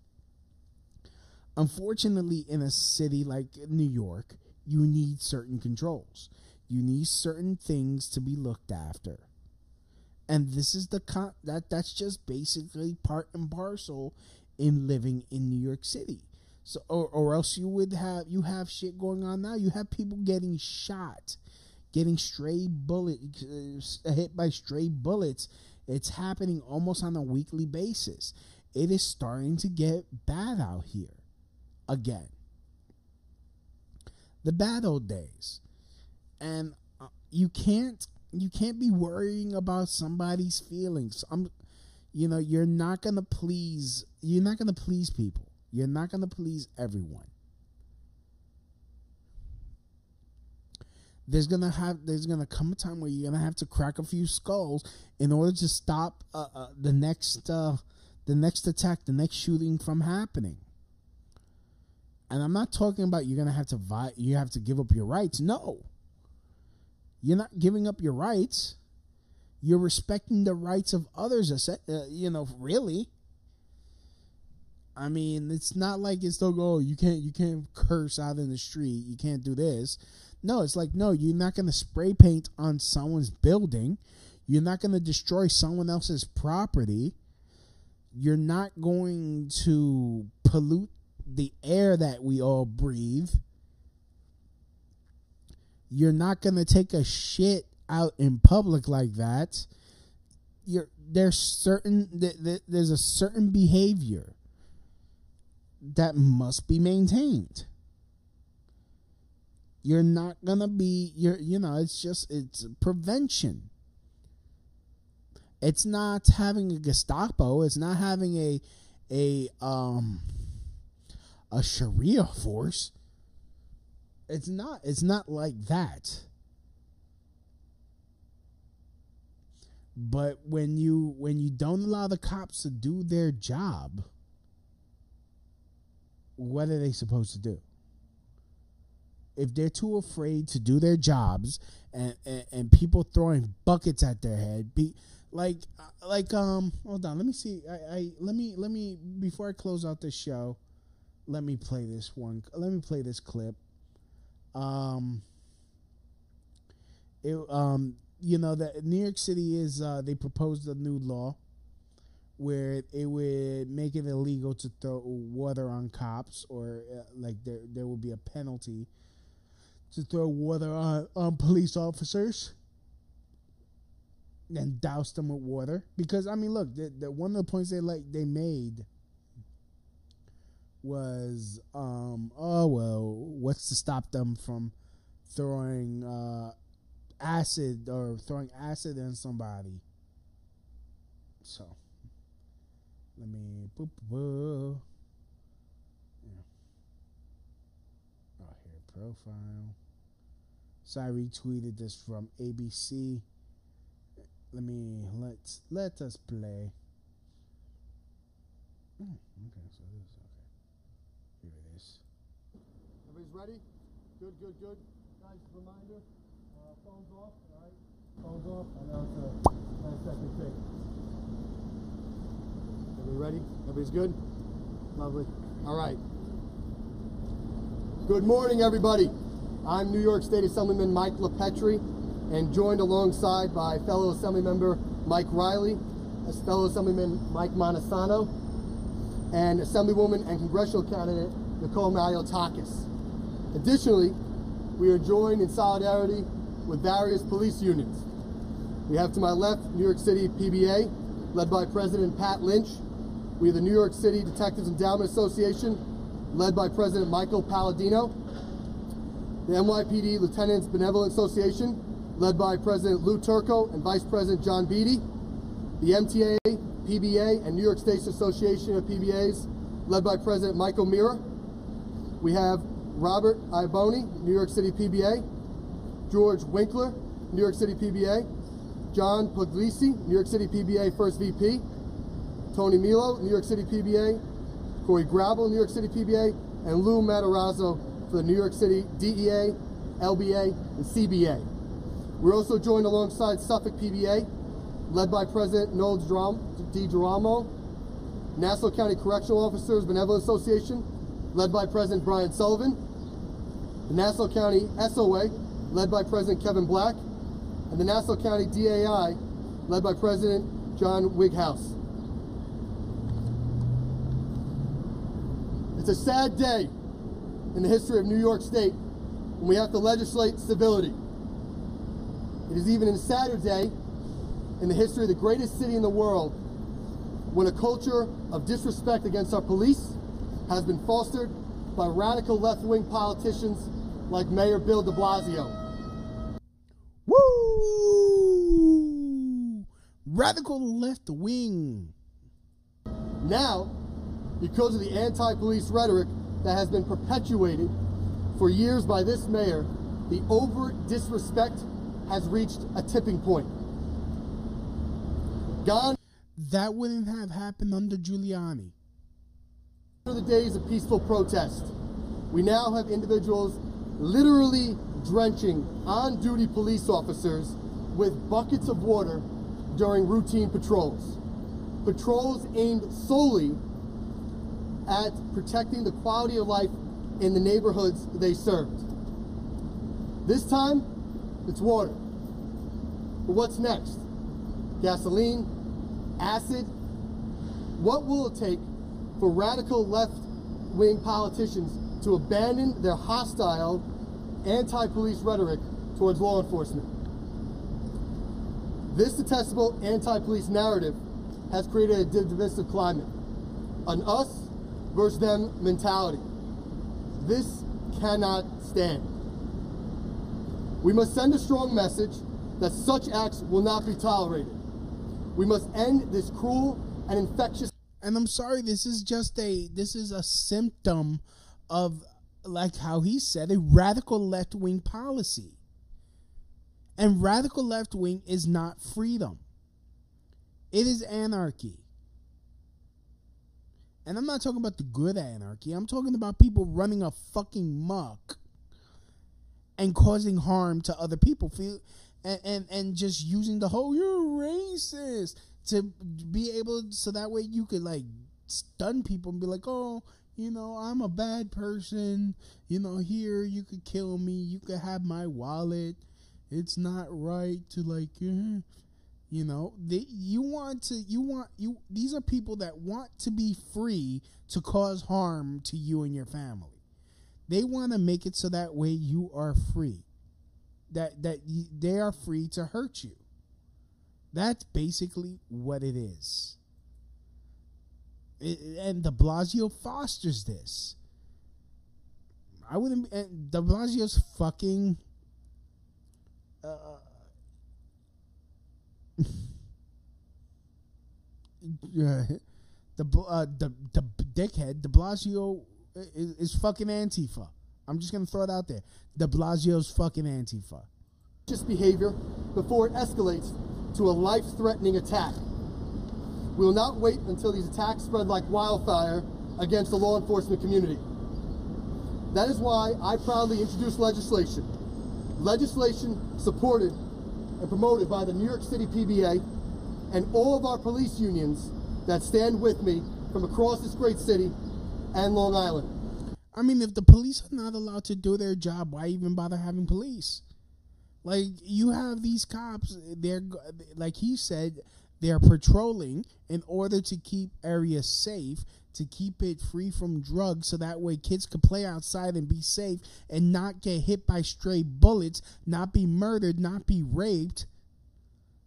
Unfortunately, in a city like New York, you need certain controls. You need certain things to be looked after. And this is that's just basically part and parcel in living in New York City. So, or else you have shit going on now. You have people getting shot, getting hit by stray bullets. It's happening almost on a weekly basis. It is starting to get bad out here again. The bad old days. And you can't be worrying about somebody's feelings. You're not gonna please people. You're not gonna please everyone. There's gonna come a time where you're gonna have to crack a few skulls in order to stop the next attack, the next shooting from happening. And I'm not talking about you have to give up your rights. No. You're not giving up your rights. You're respecting the rights of others, really. I mean, it's not like it's still you can't curse out in the street. You can't do this. No, it's like, no, you're not going to spray paint on someone's building. You're not going to destroy someone else's property. You're not going to pollute the air that we all breathe. You're not going to take a shit out in public like that. There's a certain behavior that must be maintained. You're not going to be, it's prevention. It's not having a Gestapo. It's not having a Sharia force. It's not like that. But when you don't allow the cops to do their job, what are they supposed to do? If they're too afraid to do their jobs and people throwing buckets at their head, hold on, let me see. Let me before I close out this show, let me play this clip. That New York City is they proposed a new law where it would make it illegal to throw water on cops, or there will be a penalty to throw water on police officers and douse them with water. Because I mean, look, the one of the points they made was what's to stop them from throwing acid on somebody. So let me yeah. Oh, here, profile. So I retweeted this from ABC. Let us play. Okay, so this is okay. Here it is. Everybody's ready? Good. Guys, reminder, phones off, all right? Phones off. I know it's a 10-second thing. Everybody ready? Everybody's good? Lovely. All right. Good morning, everybody. I'm New York State Assemblyman Mike LaPetri. and joined alongside by fellow Assemblymember Mike Riley, fellow Assemblyman Mike Montesano, and Assemblywoman and Congressional candidate Nicole Maliotakis. Additionally, we are joined in solidarity with various police unions. We have to my left New York City PBA, led by President Pat Lynch. We have the New York City Detectives Endowment Association, led by President Michael Palladino. The NYPD Lieutenants Benevolent Association, led by President Lou Turco and Vice President John Beatty. The MTA, PBA, and New York State Association of PBAs, led by President Michael Mira. We have Robert Iaboni, New York City PBA. George Winkler, New York City PBA. John Puglisi, New York City PBA First VP. Tony Milo, New York City PBA. Corey Gravel, New York City PBA. And Lou Matarazzo for the New York City DEA, LBA, and CBA. We're also joined alongside Suffolk PBA, led by President Noel DiGirolamo. Nassau County Correctional Officers Benevolent Association, led by President Brian Sullivan. The Nassau County SOA, led by President Kevin Black. And the Nassau County DAI, led by President John Wighouse. It's a sad day in the history of New York State when we have to legislate civility. It is even a sadder day in the history of the greatest city in the world when a culture of disrespect against our police has been fostered by radical left-wing politicians like Mayor Bill de Blasio. Woo! Radical left wing. Now, because of the anti-police rhetoric that has been perpetuated for years by this mayor, the overt disrespect has reached a tipping point. Gone That wouldn't have happened under Giuliani. are the days of peaceful protest. We now have individuals literally drenching on-duty police officers with buckets of water during routine patrols. Patrols aimed solely at protecting the quality of life in the neighborhoods they served. This time, it's water. But what's next? Gasoline? Acid? What will it take for radical left-wing politicians to abandon their hostile anti-police rhetoric towards law enforcement? This detestable anti-police narrative has created a divisive climate, an us versus them mentality. This cannot stand. We must send a strong message that such acts will not be tolerated. We must end this cruel and infectious. And I'm sorry, this is a symptom of, like how he said, a radical left-wing policy. And radical left-wing is not freedom. It is anarchy. And I'm not talking about the good anarchy. I'm talking about people running a fucking muck and causing harm to other people. And just using the whole, you're racist, to be able, so that way you could like stun people and be like, oh, you know, I'm a bad person. You know, here, you could kill me. You could have my wallet. It's not right to like, you know, these are people that want to be free to cause harm to you and your family. They want to make it so that way you are free. They are free to hurt you. That's basically what it is. And de Blasio fosters this. De Blasio's fucking the dickhead de Blasio is fucking Antifa. I'm just gonna throw it out there. De Blasio's fucking Antifa. Just behavior before it escalates to a life-threatening attack. We will not wait until these attacks spread like wildfire against the law enforcement community. That is why I proudly introduced legislation supported and promoted by the New York City PBA and all of our police unions that stand with me from across this great city and Long Island. I mean, if the police are not allowed to do their job, why even bother having police? Like, you have these cops, they're, like he said, they're patrolling in order to keep areas safe, to keep it free from drugs, so that way kids could play outside and be safe and not get hit by stray bullets, not be murdered, not be raped.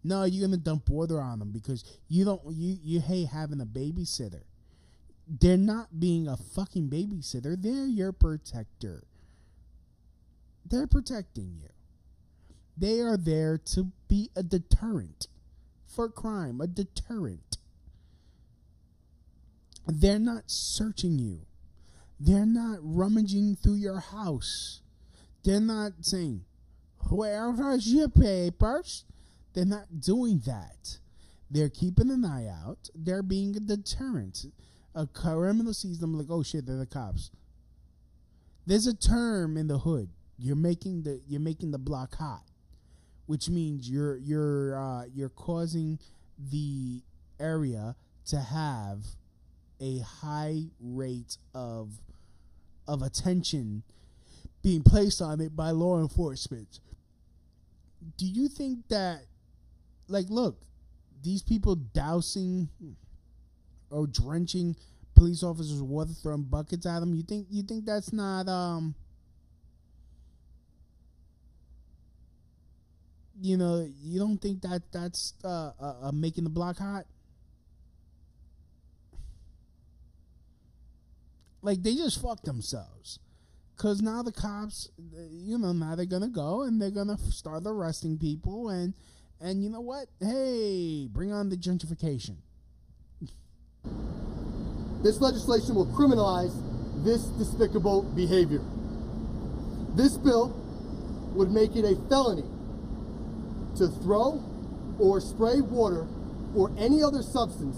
No, you're gonna dump water on them because you hate having a babysitter. They're not being a fucking babysitter. They're your protector. They're protecting you. They are there to be a deterrent for crime, a deterrent. They're not searching you. They're not rummaging through your house. They're not saying, "Where are your papers?" They're not doing that. They're keeping an eye out. They're being a deterrent. A criminal sees them like, "Oh shit, they're the cops." There's a term in the hood. You're making the block hot, which means you're causing the area to have a high rate of attention being placed on it by law enforcement. Do you think that, like, look, these people dousing or drenching police officers with water, throwing buckets at them, you think that's not you don't think that's making the block hot? Like, they just fucked themselves. Because now the cops, now they're going to go and they're going to start arresting people. And you know what? Hey, bring on the gentrification. This legislation will criminalize this despicable behavior. This bill would make it a felony to throw or spray water or any other substance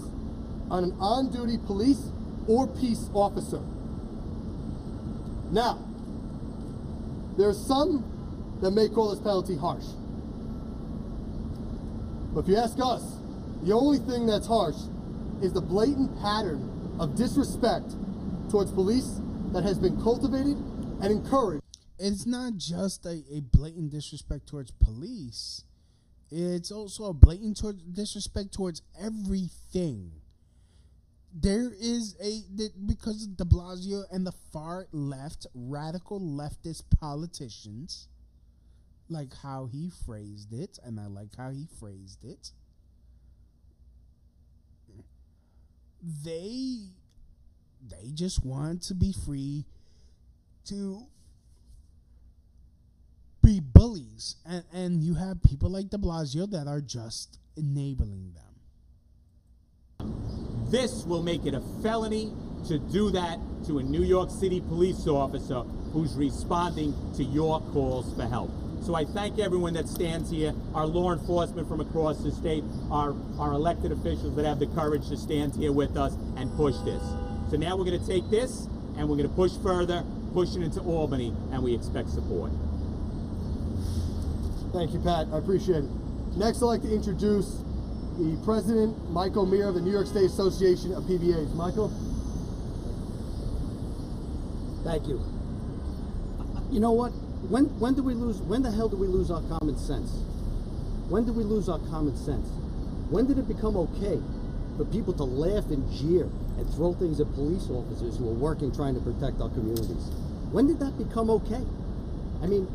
on an on-duty police or peace officer. Now, there are some that may call this penalty harsh. But if you ask us, the only thing that's harsh is the blatant pattern of disrespect towards police that has been cultivated and encouraged. It's not just a blatant disrespect towards police. It's also a blatant disrespect towards everything. There is because de Blasio and the far left, radical leftist politicians, like how he phrased it, and I like how he phrased it, they just want to be free to be bullies, and you have people like de Blasio that are just enabling them. This will make it a felony to do that to a New York City police officer who's responding to your calls for help. So I thank everyone that stands here, our law enforcement from across the state, our elected officials that have the courage to stand here with us and push this. So now we're going to take this and we're going to push further, push it into Albany, and we expect support. Thank you, Pat. I appreciate it. Next, I'd like to introduce the President, Michael Meir of the New York State Association of PBAs. Michael? Thank you. You know what? When the hell do we lose our common sense? When did we lose our common sense? When did it become okay for people to laugh and jeer and throw things at police officers who are working trying to protect our communities? When did that become okay? I mean,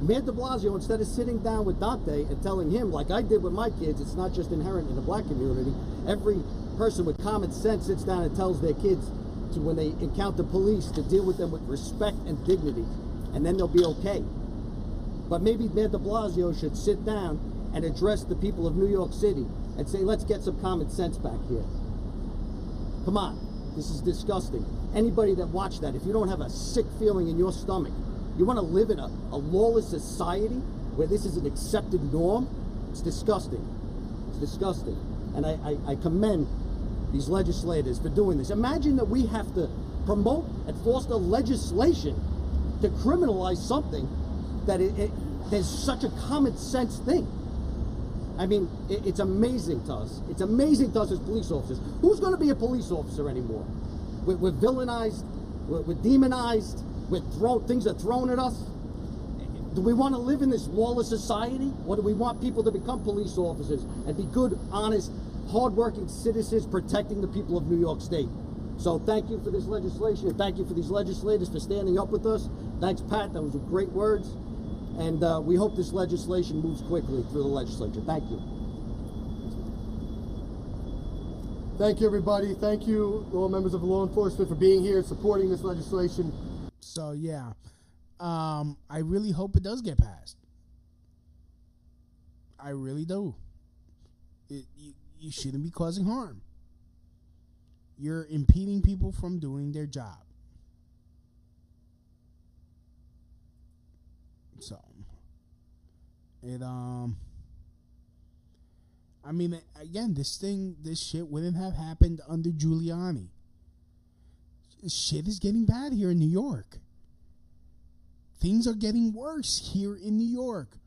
Mayor de Blasio, instead of sitting down with Dante and telling him, like I did with my kids, it's not just inherent in the black community, every person with common sense sits down and tells their kids to, when they encounter police, to deal with them with respect and dignity, and then they'll be okay. But maybe Mayor de Blasio should sit down and address the people of New York City and say, let's get some common sense back here. Come on, this is disgusting. Anybody that watched that, if you don't have a sick feeling in your stomach, you want to live in a lawless society where this is an accepted norm? It's disgusting. It's disgusting. And I commend these legislators for doing this. Imagine that we have to promote and foster legislation to criminalize something that there's such a common sense thing. I mean, it's amazing to us. It's amazing to us as police officers. Who's going to be a police officer anymore? We're villainized. We're demonized. Things are thrown at us. Do we want to live in this lawless society, or do we want people to become police officers and be good, honest, hardworking citizens protecting the people of New York State? So thank you for this legislation, and thank you for these legislators for standing up with us. Thanks, Pat. That was great words. And we hope this legislation moves quickly through the legislature. Thank you. Thank you, everybody. Thank you, all members of law enforcement, for being here, supporting this legislation. So, yeah. I really hope it does get passed. I really do. You shouldn't be causing harm. You're impeding people from doing their job. So, I mean, again, this shit wouldn't have happened under Giuliani. Shit is getting bad here in New York. Things are getting worse here in New York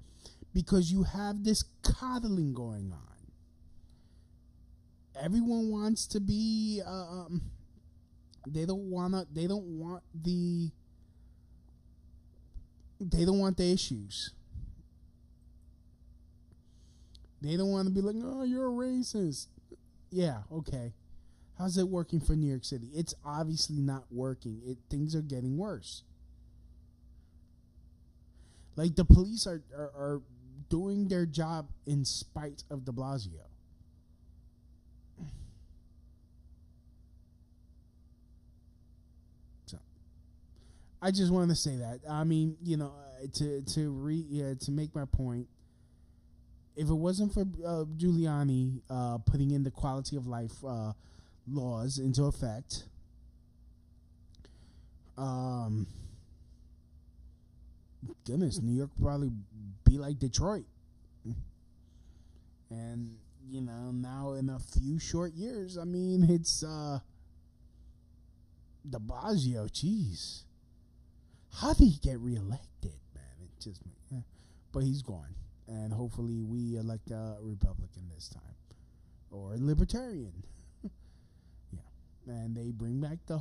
because you have this coddling going on. Everyone wants to be, they don't want the issues. They don't want to be like, oh, you're a racist. Yeah, okay. How's it working for New York City? It's obviously not working. Things are getting worse. Like, the police are doing their job in spite of de Blasio. So, I just wanted to say that. I mean, you know, to make my point, if it wasn't for Giuliani putting in the quality of life laws into effect, goodness, New York would probably be like Detroit. And, you know, now in a few short years, I mean, it's de Blasio, jeez. How did he get reelected, man? It just, but he's gone. And hopefully we elect a Republican this time. Or a Libertarian. Yeah. And they bring back the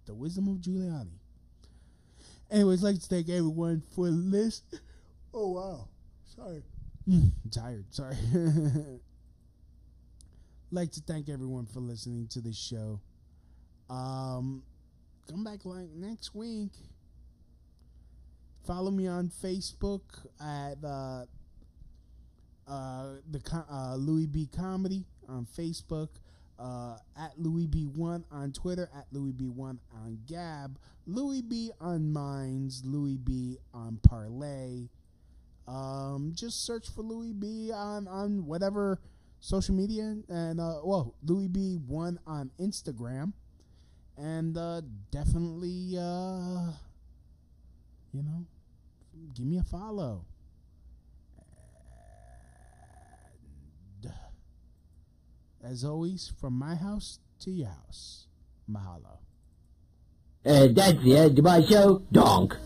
wisdom of Giuliani. Anyways, I'd like to thank everyone for listening. Oh, wow. Sorry. I'm tired. Sorry. Like to thank everyone for listening to this show. Come back like next week. Follow me on Facebook at Louis B Comedy on Facebook, at Louis B1 on Twitter, at Louis B1 on Gab, Louis B on Minds, Louis B on Parlay. Just search for Louis B on whatever social media, and Louis B1 on Instagram, and definitely you know, give me a follow. And as always, from my house to your house, mahalo. That's the end of my show. Donk.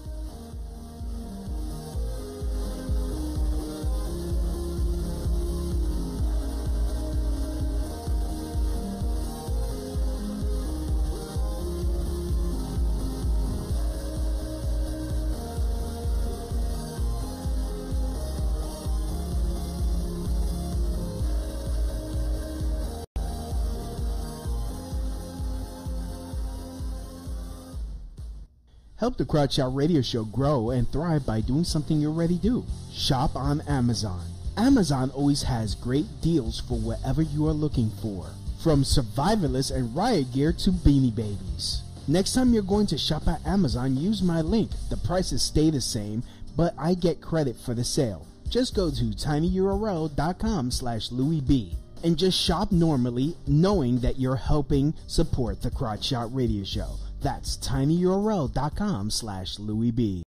Help the Crowd Shot Radio Show grow and thrive by doing something you already do. Shop on Amazon. Amazon always has great deals for whatever you are looking for. From survivalists and riot gear to beanie babies. Next time you're going to shop at Amazon, use my link. The prices stay the same, but I get credit for the sale. Just go to tinyurl.com/LouisB and just shop normally, knowing that you're helping support the Crotch Shot Radio Show. That's tinyurl.com/LouisB.